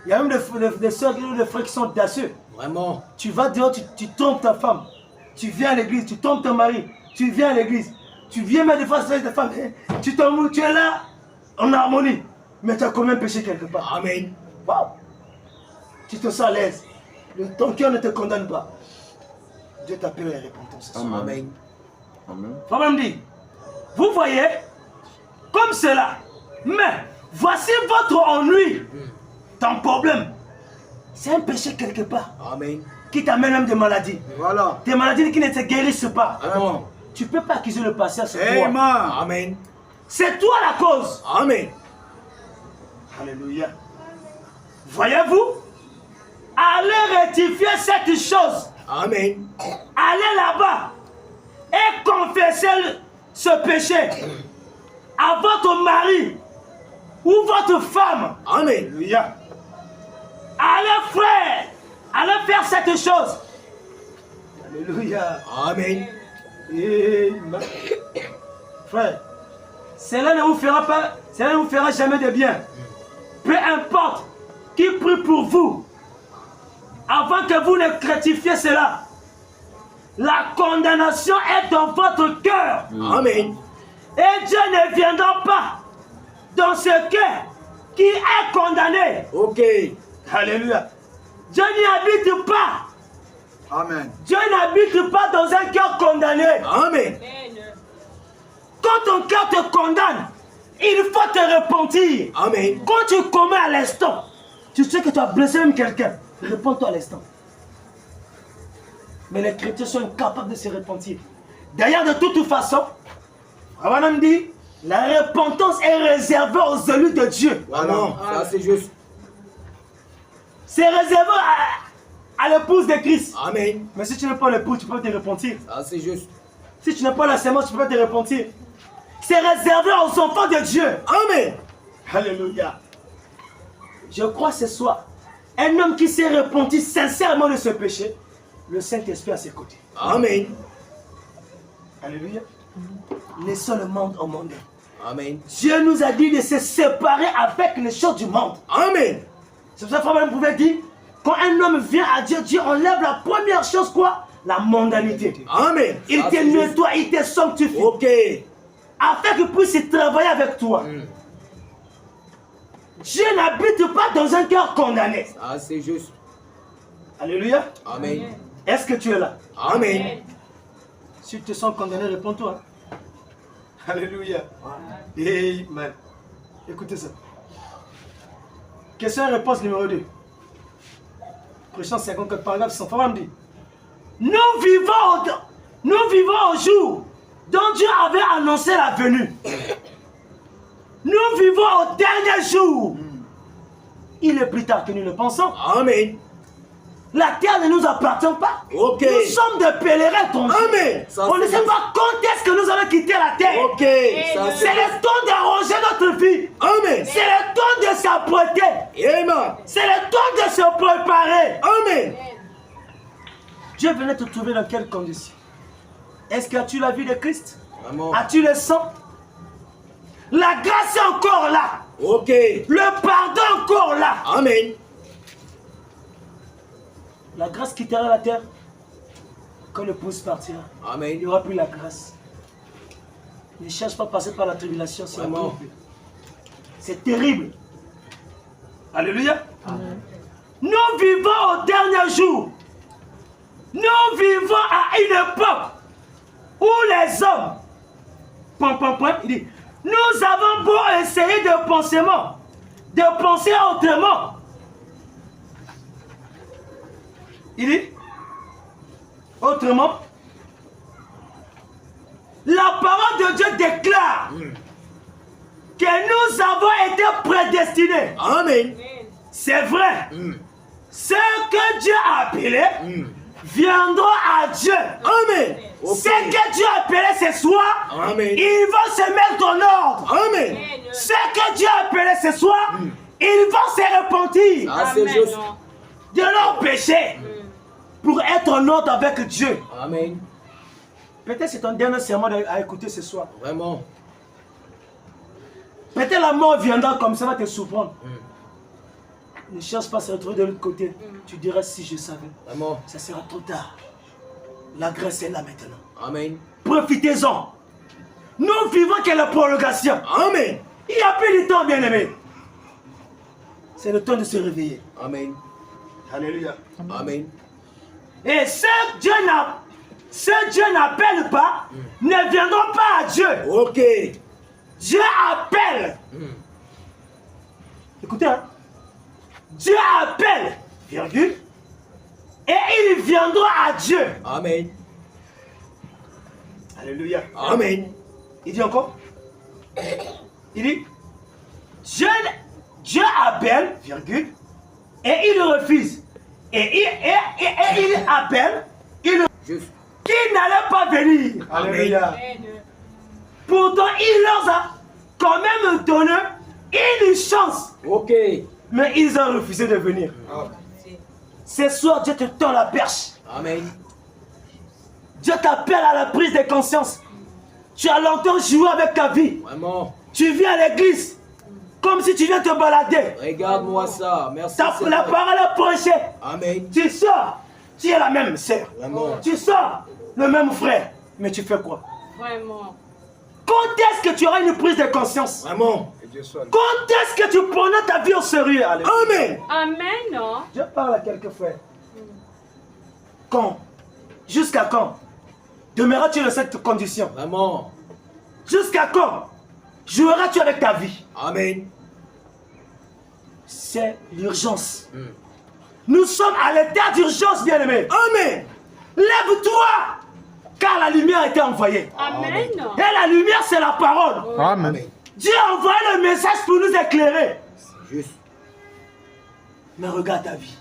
Il y a même des soeurs et des frères qui sont audacieux. Vraiment. Tu vas dehors, tu trompes ta femme. Tu viens à l'église, tu trompes ton mari. Tu viens à l'église. Tu viens mettre des faces avec ta femme. Tu t'en tu es là en harmonie. Mais tu as quand même péché quelque part. Amen. Waouh. Tu te sens à l'aise. Ton cœur ne te condamne pas. Dieu t'appelle à la repentance. Amen. Amen. Frère me dit, vous voyez, comme cela, mais voici votre ennui, ton problème. C'est un péché quelque part Amen. qui t'amène même des maladies. Voilà. Des maladies qui ne te guérissent pas. Vraiment. Tu ne peux pas accuser le patient sur toi. Amen. Amen. C'est toi la cause. Amen. Alléluia. Voyez-vous, allez rectifier cette chose. Amen. Allez là-bas et confessez ce péché à votre mari ou votre femme. Amen. Alléluia. Allez frère, allez faire cette chose. Alléluia. Amen. Amen. Frère, cela ne vous fera pas, cela ne vous fera jamais de bien. Peu importe qui prie pour vous, avant que vous ne rectifiez cela, la condamnation est dans votre cœur. Amen. Et Dieu ne viendra pas dans ce cœur qui est condamné. Ok. Alléluia. Dieu n'y habite pas. Amen. Dieu n'habite pas dans un cœur condamné. Amen. Quand ton cœur te condamne, il faut te repentir. Amen. Quand tu commets à l'instant, tu sais que tu as blessé même quelqu'un, réponds-toi à l'instant. Mais les chrétiens sont incapables de se repentir. D'ailleurs, de toute façon, Abraham dit, la repentance est réservée aux élus de Dieu. Vraiment. Ça c'est juste. C'est réservé à l'épouse de Christ. Amen. Mais si tu n'es pas l'épouse, tu peux te repentir. Ça c'est juste. Si tu n'es pas la sémence, tu peux te repentir. C'est réservé aux enfants de Dieu. Amen. Alléluia. Je crois ce soir, un homme qui s'est repenti sincèrement de ce péché, le Saint-Esprit à ses côtés. Amen. Alléluia. Laissons le monde au monde. Amen. Dieu nous a dit de se séparer avec les choses du monde. Amen. C'est pour ça que Frère pouvait dire, quand un homme vient à Dieu, Dieu enlève la première chose, quoi? La mondanité. Amen. Il Ça, te c'est juste. nettoie, il te sanctifie. Ok. Afin qu'il puisse travailler avec toi. Dieu n'habite pas dans un cœur condamné. Ça c'est juste. Alléluia. Amen. Est-ce que tu es là? Amen. Si tu te sens condamné, réponds-toi. Alléluia. Amen. Écoutez ça. Question et réponse numéro 2. Prêchant 54 paragraphes, son frère me dit. Nous vivons au jour dont Dieu avait annoncé la venue. Nous vivons au dernier jour. Il est plus tard que nous le pensons. Amen. La terre ne nous appartient pas. Ok. Nous sommes des pèlerins tombés. Amen. On ne sait pas quand est-ce que nous allons quitter la terre. Ok. Ça, C'est le temps d'arranger notre vie. Amen. C'est le temps de s'apprêter. Amen. C'est le temps de se préparer. Amen. Dieu venait te trouver dans quelles conditions? Est-ce que as-tu la vie de Christ? Vraiment. As-tu le sang? La grâce est encore là. Ok. Le pardon est encore là. Amen. La grâce quittera la terre. Quand le pouce partira, Amen. il n'y aura plus la grâce. Ne cherche pas à passer par la tribulation. Vraiment. C'est terrible. Alléluia. Amen. Nous vivons au dernier jour. Nous vivons à une époque où les hommes, il dit, nous avons beau essayer de penser autrement. Il dit, autrement, la parole de Dieu déclare que nous avons été prédestinés. Amen. C'est vrai. Ce que Dieu a appelé viendra à Dieu. Amen. Ce que Dieu a appelé ce soir, Amen. ils vont se mettre en ordre. Amen. Ce que Dieu a appelé ce soir, ils vont se repentir Ça, c'est juste. de leurs péchés pour être en ordre avec Dieu. Amen. Peut-être c'est ton dernier sermon à écouter ce soir. Vraiment. Peut-être la mort viendra comme ça, va te surprendre. Ne cherche pas à se retrouver de l'autre côté. Tu diras si je savais. Vraiment. Ça sera trop tard. La grâce est là maintenant. Amen. Profitez-en. Nous vivons que la prolongation. Amen. Il n'y a plus de temps, bien-aimé. C'est le temps de se réveiller. Amen. Alléluia. Amen. Et ce Dieu n'appelle pas, ne viendront pas à Dieu. Ok. Dieu appelle. Écoutez, hein. Dieu appelle, virgule, et il viendra à Dieu. Amen. Alléluia. Amen. Il dit encore, il dit, Dieu appelle, virgule, et il refuse. Et il appelle, Juste. qui n'allait pas venir. Alléluia. Pourtant, il leur a quand même donné une chance. Ok. Mais ils ont refusé de venir. Ce soir, Dieu te tend la perche. Amen. Dieu t'appelle à la prise de conscience. Tu as longtemps joué avec ta vie. Vraiment. Tu viens à l'église comme si tu viens te balader. Regarde-moi ça. Merci. La parole est prêchée. Amen. Tu sors, tu es la même sœur. Vraiment. Tu sors, le même frère. Mais tu fais quoi? Vraiment. Quand est-ce que tu auras une prise de conscience? Vraiment. Quand est-ce que tu prendras ta vie au sérieux? Amen. Amen. Je parle à quelques frères. Quand? Jusqu'à quand? Demeureras-tu dans cette condition? Vraiment. Jusqu'à quand? Joueras-tu avec ta vie? Amen. C'est l'urgence. Nous sommes à l'état d'urgence, bien-aimés. Amen. Lève-toi, car la lumière a été envoyée. Amen. Et la lumière, c'est la parole. Amen. Dieu a envoyé le message pour nous éclairer. Juste. Mais regarde ta vie.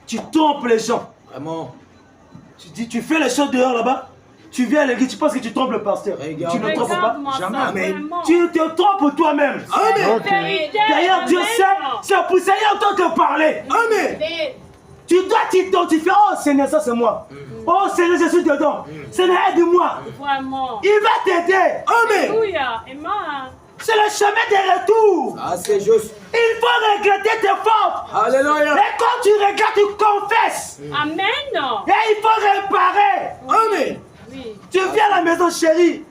Tu trompes les gens. Vraiment. Tu dis, tu fais les choses dehors là-bas. Tu viens à l'église, tu penses que tu trompes le pasteur. Regarde. Tu ne trompes pas. Jamais. Amen. Tu te trompes toi-même. Amen. D'ailleurs, Dieu sait, c'est pour ça qu'il entend te parler. Amen. Tu dois t'identifier. Oh Seigneur, ça c'est moi. Oh Seigneur, je suis dedans. Seigneur, aide-moi. Vraiment. Il va t'aider. Amen. Alléluia. Amen. C'est le chemin des retours. Ah, c'est juste. Il faut regretter tes fautes. Alléluia. Et quand tu regrettes, tu confesses. Amen. Et il faut réparer. Amen. Oui. Tu viens à la maison, chérie.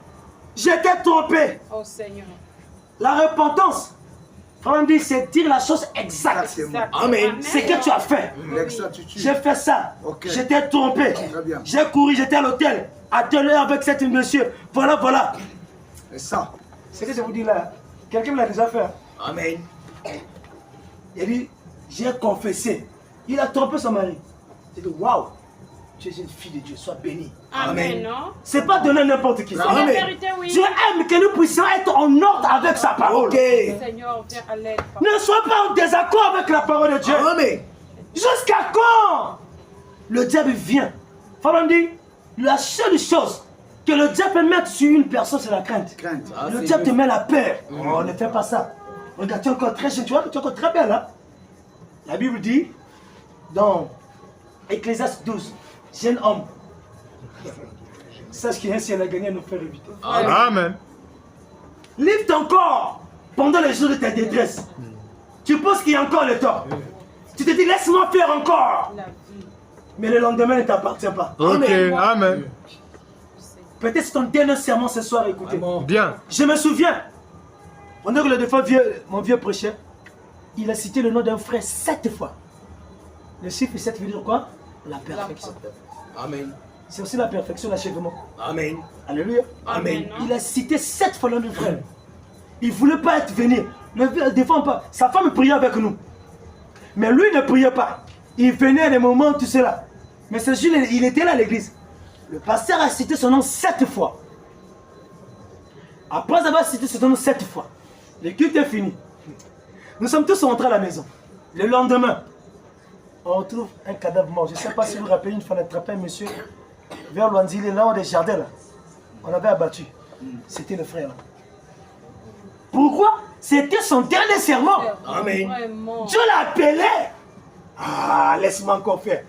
Je t'ai trompé. Oh Seigneur. La repentance, Frère dit, c'est dire la chose exacte. Amen. C'est que tu as fait. J'ai fait ça. J'étais trompé. J'ai couru, j'étais à l'hôtel. À 2 heures avec cet monsieur. Voilà, voilà. C'est ça. Ce que je vous dis là, quelqu'un me l'a déjà fait. Amen. Il dit, j'ai confessé. Il a trompé son mari. Il dit, waouh, tu es une fille de Dieu, sois bénie. Amen. Non? C'est pas donner n'importe qui. C'est la vérité, oui. Dieu aime que nous puissions être en ordre avec sa parole. Seigneur, viens à l'aide. Ne sois pas en désaccord avec la parole de Dieu. Amen. Jusqu'à quand le diable vient? Frère dit, la seule chose que le diable peut mettre sur une personne, c'est la crainte. Le diable te met la peur. On ne fait pas ça. Regarde, tu es encore très jeune, tu vois, tu es encore très belle. Hein? La Bible dit, dans Ecclésiaste 12, jeune homme, sache qu'il y a un ciel à gagner à nous faire éviter. Amen. Livre ton corps pendant les jours de ta détresse. Tu penses qu'il y a encore le temps. Tu te dis, laisse-moi faire encore. Mais le lendemain ne t'appartient pas. Ok, amen. Peut-être c'est ton dernier serment ce soir, écoutez. Bien. Je me souviens, pendant que le défunt mon vieux prêchait, il a cité le nom d'un frère 7 fois. Le chiffre 7 veut dire quoi? La perfection. Amen. C'est aussi la perfection, l'achèvement. Amen. Alléluia. Amen. Il a cité 7 fois le nom du frère. Il ne voulait pas être venu. Le défunt pas. Sa femme priait avec nous. Mais lui ne priait pas. Il venait à des moments, tout cela. Mais ce jour, il était là à l'église. Le pasteur a cité son nom 7 fois. Après avoir cité son nom 7 fois, le culte est fini. Nous sommes tous rentrés à la maison. Le lendemain, on retrouve un cadavre mort. Je ne sais pas si vous vous rappelez, une fois on a attrapé un monsieur vers Loanzili, là, dans des jardins. Là. On avait abattu. C'était le frère. Là. Pourquoi? C'était son dernier serment. Amen. Vraiment. Dieu l'appelait. Ah, laisse-moi encore faire.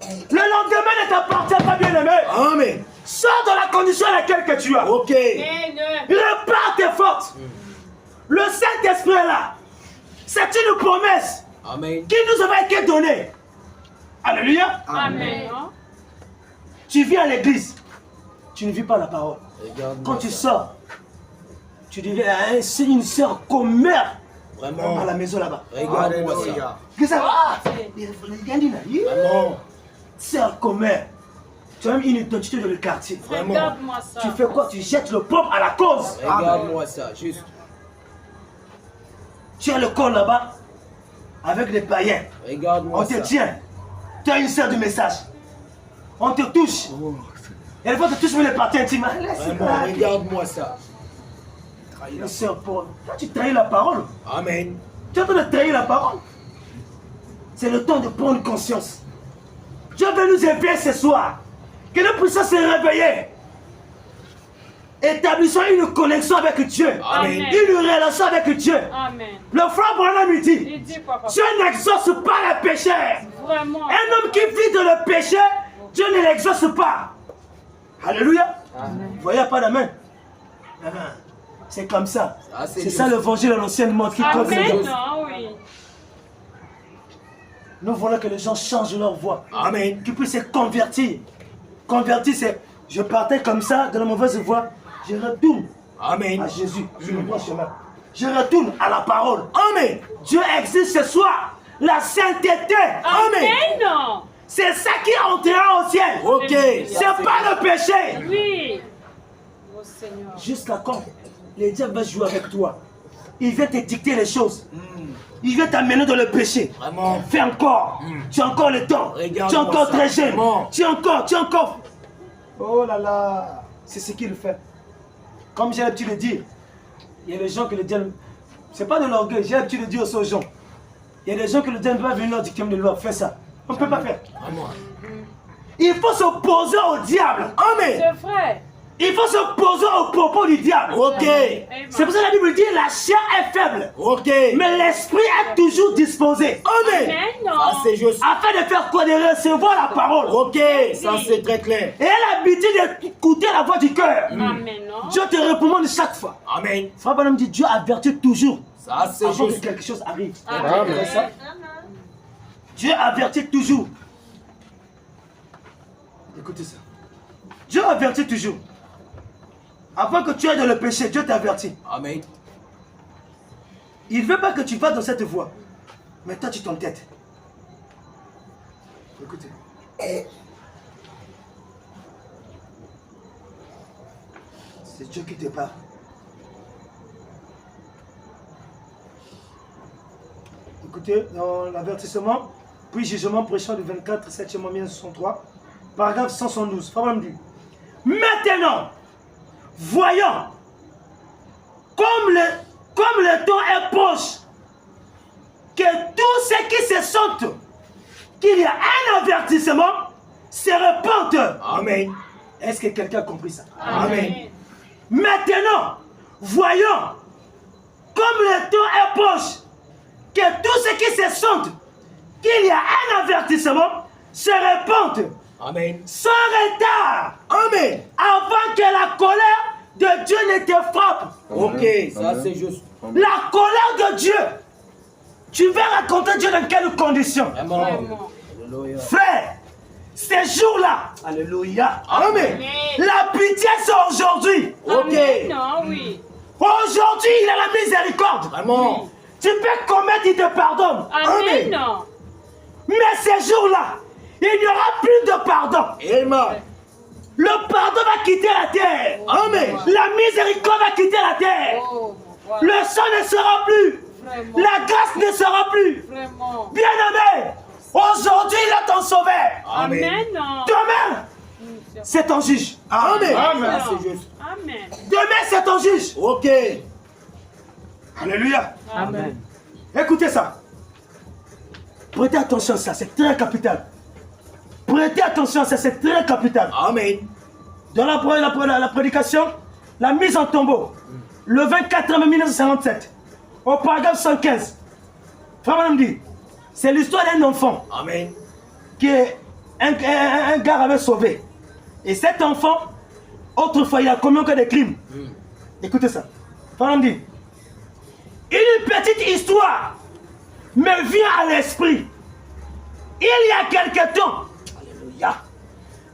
Le lendemain ne t'appartient pas, bien-aimé. Amen. Sors de la condition à laquelle que tu as. Ok. Répare tes forces. Le Saint-Esprit est là. C'est une promesse Amen. qui nous avait été donnée. Alléluia. Amen. Non? Tu vis à l'église. Tu ne vis pas la parole. Regarde-moi Quand tu ça. sors, tu deviens une sœur commère Vraiment. à la maison là-bas. Regarde-moi ça. Qu'est-ce que ça? Ah, Vraiment. sœur commère. Tu as même une identité dans le quartier. Vraiment. Regarde-moi ça. Tu fais quoi? Tu jettes le pauvre à la cause. Regarde-moi ça. Juste. Tu as le corps là-bas avec des païens. Regarde-moi On te ça. tient. Tu as une sœur du message. On te touche. Et elle va te toucher les parties intimes. Vraiment. Regarde-moi ça. La sœur pauvre. Toi, tu trahis la parole. Amen. Tu es en train de trahir la parole. C'est le temps de prendre conscience. Dieu veut nous éveiller ce soir. Que nous puissions se réveiller. Établissons une connexion avec Dieu. Amen. Une relation avec Dieu. Amen. Le frère Branham il dit, Il dit quoi, papa? Dieu n'exauce pas le péché. Vraiment. Un homme qui vit dans le péché, Dieu ne l'exauce pas. Alléluia. Vous voyez, pas d'amen. C'est comme ça. Ah, c'est C'est Dieu. ça l'évangile de l'ancienne monde qui compte. Amen. Non, oui. Nous voulons que les gens changent leur voix. Amen. Qu'ils puissent se convertir. Convertir, c'est je partais comme ça, dans la mauvaise voie, je retourne Amen. à Jésus, sur le droit chemin. Je retourne à la parole. Amen. Dieu existe ce soir. La sainteté. Amen. Non. C'est ça qui entrera au ciel. Ok. C'est pas le péché. Oui. Oh Seigneur. Jusqu'à quand le diable va jouer avec toi? Il vient te dicter les choses. Il vient t'amener dans le péché. Vraiment. Fais encore. Tu as encore le temps. Regarde-moi Tu es encore ça. très jeune. Vraiment. Tu es encore. Oh là là. C'est ce qu'il fait. Comme j'ai l'habitude de dire, il y a des gens que le diable... C'est pas de l'orgueil, j'ai l'habitude de dire aux gens. Il y a des gens que le diable va venir leur dicter de loi. Fais ça. On ne peut pas faire. Vraiment. Il faut s'opposer au diable. Amen. C'est vrai. Il faut s'opposer aux propos du diable. Ok. C'est pour ça que la Bible dit la chair est faible. Ok. Mais l'esprit est toujours disposé. Amen. Amen. Non. Ah, c'est juste. Afin de faire quoi? De recevoir la parole. Ok. Ça, c'est très clair. Et elle a l'habitude d'écouter la voix du cœur. Amen. Non. Dieu te répond chaque fois. Amen. Frère Branham dit Dieu avertit toujours Ça, c'est avant que juste. quelque chose arrive. Amen. C'est ça? Dieu avertit toujours. Écoutez ça. Dieu avertit toujours. Avant que tu ailles dans le péché, Dieu t'avertit. Amen. Il ne veut pas que tu vas dans cette voie. Mais toi, tu t'entêtes. Écoutez. C'est Dieu qui te parle. Écoutez, dans l'avertissement, puis jugement prêchant du 24, 7e 1963, paragraphe 172. Frère me dit, maintenant, voyons, comme le temps est proche, que tous ceux qui se sentent qu'il y a un avertissement se répandent. Amen. Est-ce que quelqu'un a compris ça? Amen. Maintenant, voyons, comme le temps est proche, que tous ceux qui se sentent qu'il y a un avertissement se répandent. Amen. Sans retard. Amen. Avant que la colère de Dieu ne te frappe. Ok, ça c'est juste. La colère de Dieu. Tu vas raconter Dieu dans quelles conditions? Vraiment. Alléluia. Frère, ces jours-là, alléluia. Amen. La pitié c'est aujourd'hui. Ok. Non, oui. Aujourd'hui, il a la miséricorde. Vraiment. Tu peux commettre, il te pardonne. Amen. Non. Mais ces jours-là, il n'y aura plus de pardon. Amen. Le pardon va quitter la terre. Amen. La miséricorde va quitter la terre. Oh, voilà. Le sang ne sera plus. Vraiment. La grâce ne sera plus. Vraiment. Bien-aimé, aujourd'hui, il est ton sauveur. Amen. Non. Demain, c'est ton juge. Amen. Ça c'est juste. Amen. Demain, c'est ton juge. Ok. Alléluia. Amen. Écoutez ça. Prêtez attention à ça, c'est très capital. Prêtez attention à ça, c'est très capital. Amen. Dans la prédication, la mise en tombeau, le 24 mai 1957, au paragraphe 115, Frère me dit, c'est l'histoire d'un enfant Amen. qu'un gars avait sauvé. Et cet enfant, autrefois, il a commis encore des crimes. Écoutez ça. Frère me dit, une petite histoire me vient à l'esprit. Il y a quelque temps, alléluia,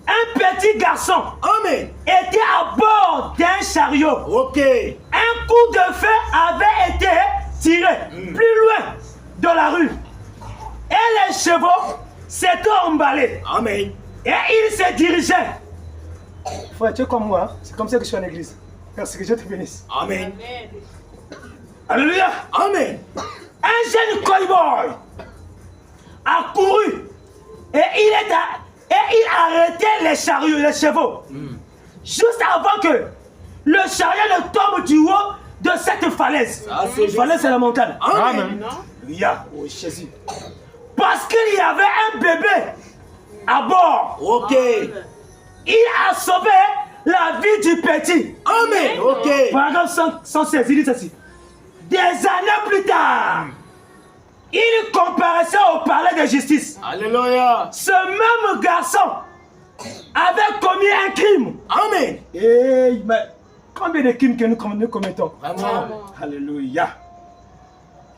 un petit garçon Amen. était à bord d'un chariot. Ok. Un coup de feu avait été tiré plus loin dans la rue. Et les chevaux s'étaient emballés. Amen. Et il se dirigeait. Frère, tu es comme moi, hein? C'est comme ça que je suis en église. Merci, que Dieu te bénisse. Amen. Alléluia. Amen. Un jeune cowboy a couru et il a arrêté les chariots, les chevaux. Juste avant que le chariot ne tombe du haut de cette falaise. Ça c'est juste. Falaise, c'est la montagne. Amen. Alléluia. Oh, Jésus. Parce qu'il y avait un bébé à bord. Ok. Il a sauvé la vie du petit. Amen. Ok. Paragraphe 116, il dit ceci. Des années plus tard, il comparaissait au palais de justice. Alléluia. Ce même garçon avait commis un crime. Amen. Et mais combien de crimes que nous commettons? Vraiment. Alléluia.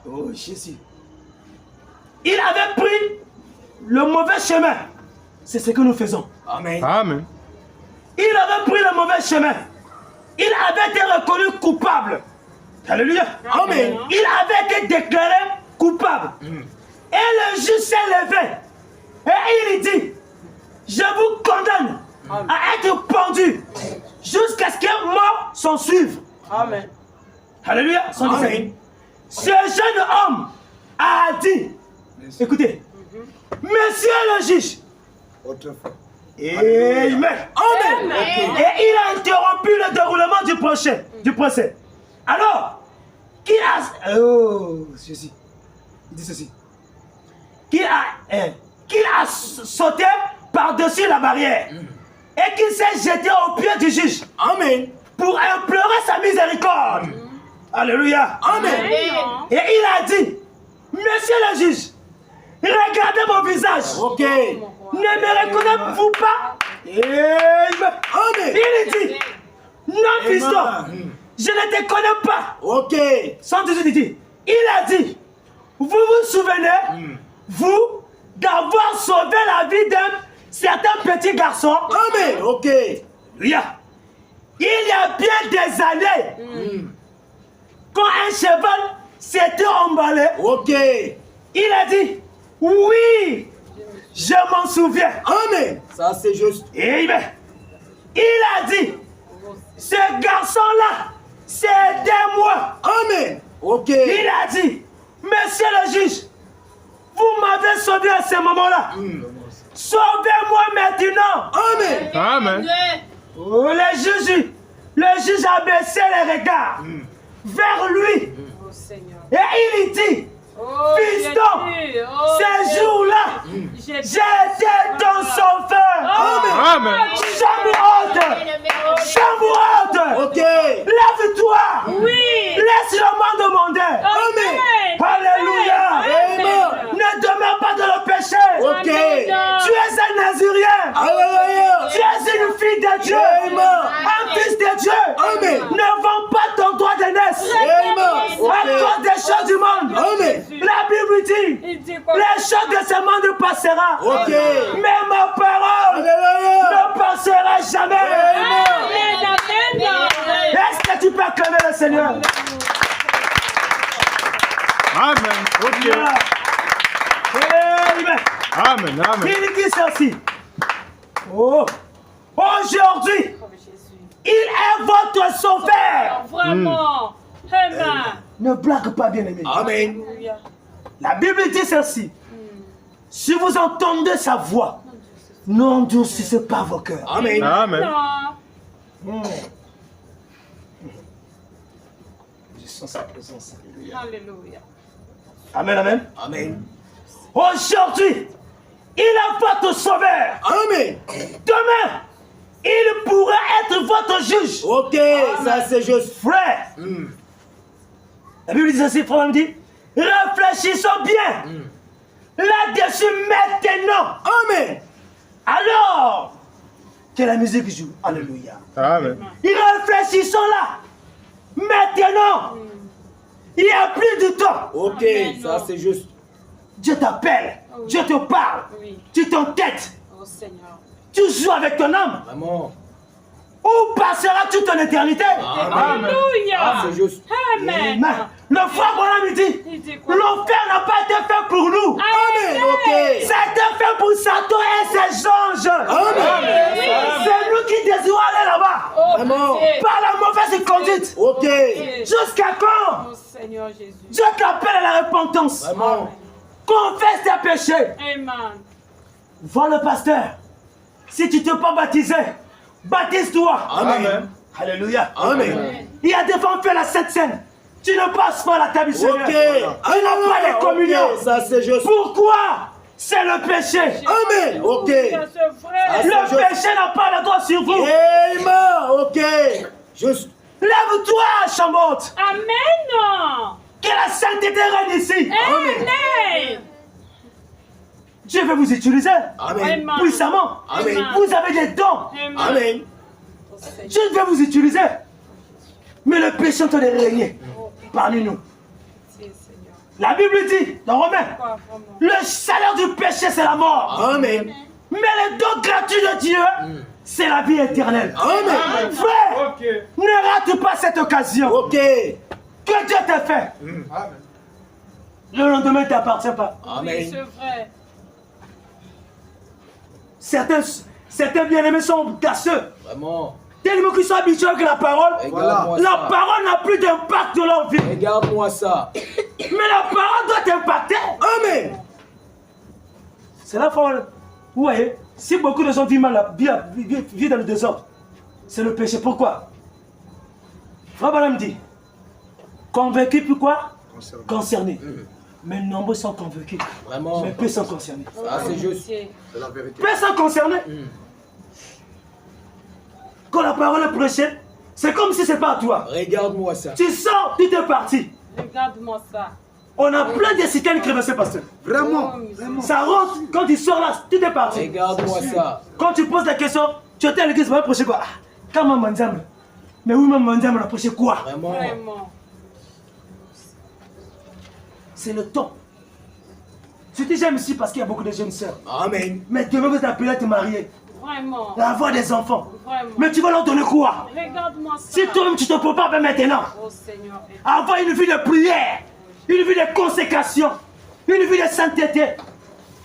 Oh Jésus. Il avait pris le mauvais chemin. C'est ce que nous faisons. Amen. Amen. Il avait pris le mauvais chemin. Il avait été reconnu coupable. Alléluia. Amen. Il avait été déclaré coupable. Et le juge s'est levé. Et il dit, je vous condamne à être pendu jusqu'à ce que mort s'en suive. Amen. Alléluia. Amen. Ce jeune homme a dit, écoutez, monsieur le juge, Autrefois. Amen. Amen. Et il a interrompu le déroulement du procès. Alors, qu'il a... Oh, Jésus. Il dit ceci. Qu'il a sauté par-dessus la barrière. Et qu'il s'est jeté au pied du juge. Amen. Pour implorer sa miséricorde. Alléluia. Amen. Et il a dit, monsieur le juge, regardez mon visage. Ok. Ne me reconnaissez-vous pas? Amen. Il dit, non, fiston, je ne te connais pas. Ok. 118 dit, il a dit, vous vous souvenez, vous, d'avoir sauvé la vie d'un certain petit garçon? Amen. Ok. Il y a bien des années, quand un cheval s'était emballé. Ok. Il a dit, oui, je m'en souviens. Amen. Ça, c'est juste. Et bien, il a dit, ce garçon-là, c'était moi. Amen. Ok. Il a dit, monsieur le juge, vous m'avez sauvé à ce moment-là. Sauvez-moi maintenant. Amen. Amen. Oh, le juge a baissé les regards vers lui. Oh Seigneur. Et il dit, Oh, fiston, Jésus. Oh, ce jour-là, j'étais ton sauveur. Amen. Chambre haute. Chambre haute. Ok. Lève-toi. Oui. Laisse le monde demander. Amen. Alléluia. Amen. Ne demeure pas dans le péché. Ok. Tu es un Nazirien. Alléluia. Tu es une fille de Dieu. Amen. Un fils de Dieu. Amen. Ne vends pas ton droit d'aînesse. Amen. À cause des choses du monde. Amen. La Bible dit, Il dit quoi? les choses de ce monde passera. Ok. Mais ma parole Alléluia. ne passera jamais. Amen. Amen. Est-ce que tu peux acclamer le Seigneur? Amen. Ok. Amen. Amen. Amen. Il dit ceci. Oh. Aujourd'hui, il est votre sauveur. Vraiment. Amen. Ne blague pas, bien-aimé. Amen. Alléluia. La Bible dit ceci. Si vous entendez sa voix, n'endurcissez pas vos cœurs. Amen. Amen. Non. Je sens sa présence. Alléluia. Alléluia. Amen, amen. Amen. Aujourd'hui, il est votre sauveur. Amen. Demain, il pourrait être votre juge. Ok, ça c'est juste. Frère, la Bible dit ceci, frère, me dit, réfléchissons bien. Là-dessus maintenant. Amen. Alors que la musique joue. Alléluia. Amen. Réfléchissons là. Maintenant. Il n'y a plus de temps. Ok, ça c'est juste. Dieu t'appelle. Dieu te parle. Oui. Tu t'entêtes. Oh Seigneur. Tu joues avec ton âme. Vraiment. Où passeras-tu ton éternité? Alléluia. C'est juste. Amen. Mais le frère Branham me dit, Il dit quoi? l'enfer n'a pas été fait pour nous. Amen. Ok. Ça a été fait pour Satan et ses anges. Amen. C'est nous qui désirons aller là-bas. Oh, Vraiment. Dieu. Par la mauvaise conduite. Ok. Jusqu'à quand? Oh Seigneur Jésus. Dieu t'appelle à la repentance. Vraiment. Confesse tes péchés. Amen. Vois le pasteur. Si tu ne t'es pas baptisé, baptise-toi. Amen. Alléluia. Amen. Il y a des femmes qui font la Sainte Seine. Tu ne passes pas à la table du Seigneur. Ok. Tu n'as pas de communion. Ok, ça c'est juste. Pourquoi? C'est le péché. Amen. Ok. Alléluia, ce frère. Le péché n'a pas le droit sur vous. Amen. Ok. Juste. Lève-toi, Chambotte. Amen. Que la sainteté règne ici. Amen. Dieu veut vous utiliser Amen. Amen. puissamment. Amen. Vous avez des dons. Amen. Amen. Oh, Seigneur. Dieu veut vous utiliser. Mais le péché est en train de régner parmi nous. Merci, Seigneur. La Bible dit dans Romains, Quoi, vraiment? le salaire du péché c'est la mort. Amen. Mais le don gratuit de Dieu, c'est la vie éternelle. Amen. Frère, ne rate pas cette occasion. Ok. Que Dieu t'a fait. Le lendemain ne t'appartient pas. Oui, Amen. c'est vrai. Certains bien-aimés sont casseux. Vraiment. Tellement qu'ils sont habitués avec la parole. Regarde-moi La ça. parole n'a plus d'impact dans leur vie. Regarde-moi ça. Mais la parole doit t'impacter. Amen. C'est la parole. Vous voyez, si beaucoup de gens vivent mal, vivent dans le désordre, c'est le péché. Pourquoi? Frère Branham dit, convaincu pourquoi? Concerné. Mais nombreux sont convaincus. Vraiment. Mais peu sont concernés. Ça c'est juste. Merci. C'est la vérité. Peu sont concernés. Quand la parole est prêchée, c'est comme si c'est pas à toi. Regarde-moi ça. Tu sors, tu es parti. Regarde-moi ça. On a plein de citaines qui restent, pasteur. Vraiment. Oh, Ça rentre, quand tu sors là, tu es parti. Regarde-moi ça. Quand tu poses la question, tu étais à l'église, tu vas prêcher quoi? Ah, quand maman Ndiambe. Mais oui, maman Ndiambe, on a prêché quoi? Vraiment. Vraiment. C'est le temps. Je te j'aime ici parce qu'il y a beaucoup de jeunes sœurs. Amen. Mais demain, vous êtes appelés à te marier, Vraiment. à avoir des enfants. Vraiment. Mais tu vas leur donner quoi? Regarde-moi ça. Si toi-même tu te prépares maintenant, Oh Seigneur. à avoir une vie de prière, une vie de consécration, une vie de sainteté,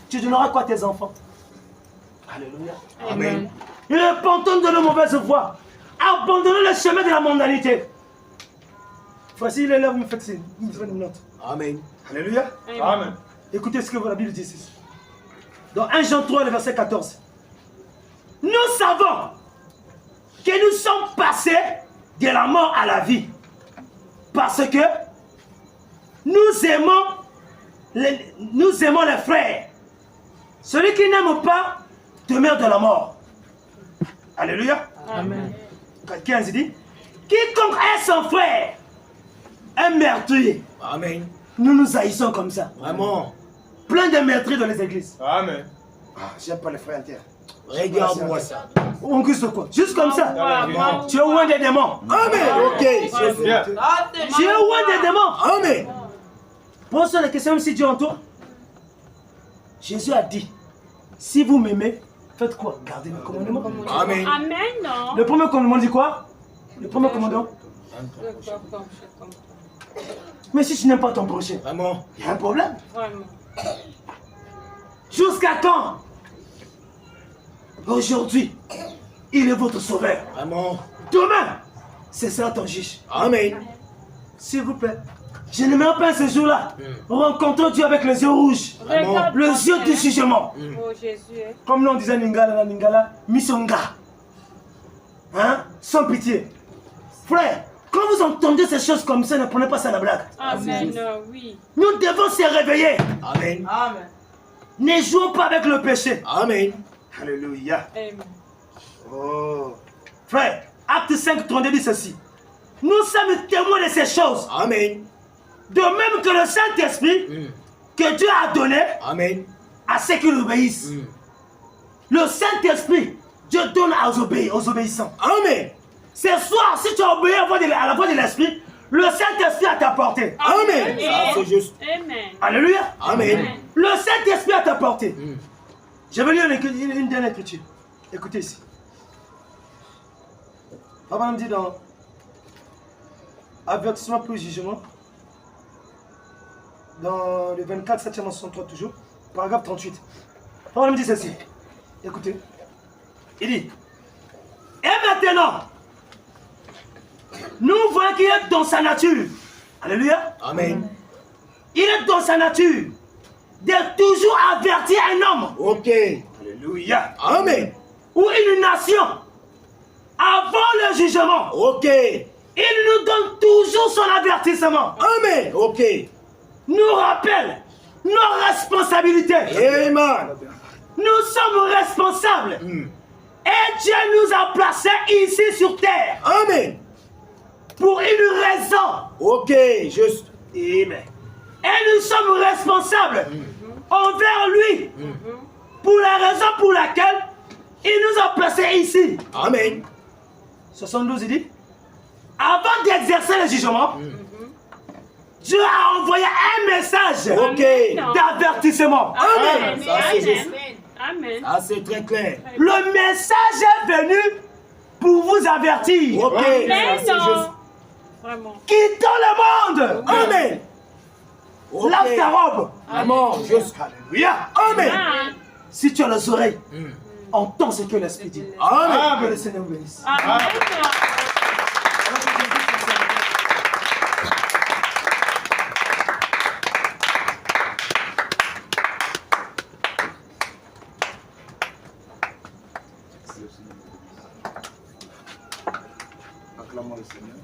tu donneras quoi à tes enfants? Alléluia. Amen. Repentons de nos mauvaises voies. Abandonnons le chemin de la mondanité. Voici les lèvres, vous me faites une note. Amen. Alléluia. Amen. Écoutez ce que la Bible dit ici. Dans 1 Jean 3, le verset 14. Nous savons que nous sommes passés de la mort à la vie. Parce que nous aimons les frères. Celui qui n'aime pas demeure dans la mort. Alléluia. Amen. 15 dit, quiconque est son frère est meurtrier. Amen. Nous nous haïssons comme ça. Vraiment. Plein de meurtriers dans les églises. Amen. Ah, j'aime pas les frères entiers. Regarde-moi ça. On guste quoi? Juste comme ça. Amen. Tu es loin des démons. Amen. Ok. Bien. Tu es loin des démons. Amen. Pose la question même si Dieu entoure. Jésus a dit, si vous m'aimez, faites quoi? Gardez mes commandements. Amen. Amen, non? Le premier commandement dit quoi? Le premier commandement. Mais si tu n'aimes pas ton prochain, Vraiment. il y a un problème. Vraiment. Jusqu'à quand? Aujourd'hui, il est votre sauveur. Vraiment. Demain, c'est ça ton juge. Amen. S'il vous plaît, je n'aimerais pas ce jour-là rencontrer Dieu avec les yeux rouges, Regarde les yeux du jugement. Oh Jésus. Comme l'on disait Ningala, Ningala, Misonga. Hein? Sans pitié. Frère, quand vous entendez ces choses comme ça, ne prenez pas ça à la blague. Amen, oui. Nous devons se réveiller. Amen. Ne jouons pas avec le péché. Amen. Alléluia. Amen. Oh. Frère, Acte 5, 32 dit ceci. Nous sommes témoins de ces choses. Amen. De même que le Saint-Esprit que Dieu a donné Amen. à ceux qui l'obéissent. Le Saint-Esprit, Dieu donne aux obéissants. Amen. Ce soir, si tu as obéi à la voix de l'Esprit, le Saint-Esprit a t'apporté. Amen. Ça, c'est juste. Amen. Alléluia. Amen. Le Saint-Esprit a t'apporté. Je vais lire une dernière écriture. Écoutez ici. Papa me dit dans Avertissement pour le jugement, dans le 24, 763 toujours, paragraphe 38. Papa me dit ceci. Écoutez. Il dit, et maintenant, nous voyons qu'il est dans sa nature. Alléluia. Amen. Il est dans sa nature de toujours avertir un homme. Ok. Alléluia. Amen. Ou une nation avant le jugement. Ok. Il nous donne toujours son avertissement. Amen. Ok. Nous rappelle nos responsabilités. Amen. Nous sommes responsables. Et Dieu nous a placés ici sur terre. Amen. Pour une raison. Ok. Juste. Amen. Et nous sommes responsables envers lui. Pour la raison pour laquelle il nous a placés ici. Amen. 72, il dit, avant d'exercer le jugement, Dieu a envoyé un message d'avertissement. Amen. Ça, c'est juste. Amen. Ça, c'est très clair. Le message est venu pour vous avertir. Ok. Ça, c'est juste. Vraiment. Quittons le monde. Amen. Ok. Lave ta robe. Vraiment. Juste. Alléluia. Amen. Amen. Si tu as les oreilles, entends ce que l'Esprit dit. Amen. Que le Seigneur vous bénisse. Amen. Acclamons le Seigneur.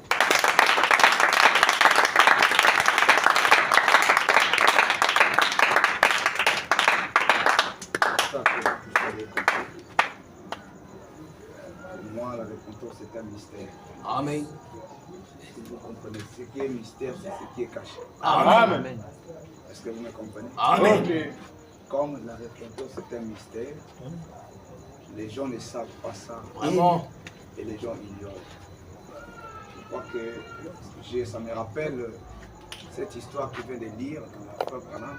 Pour moi, la repentance c'est un mystère. Amen. Si vous comprenez, ce qui est mystère, c'est ce qui est caché. Amen. Est-ce que vous me comprenez? Amen. Comme la repentance c'est un mystère, les gens ne savent pas ça. Vraiment. Et les gens ignorent. Je crois que ça me rappelle cette histoire que je viens de lire dans la Frère Branham.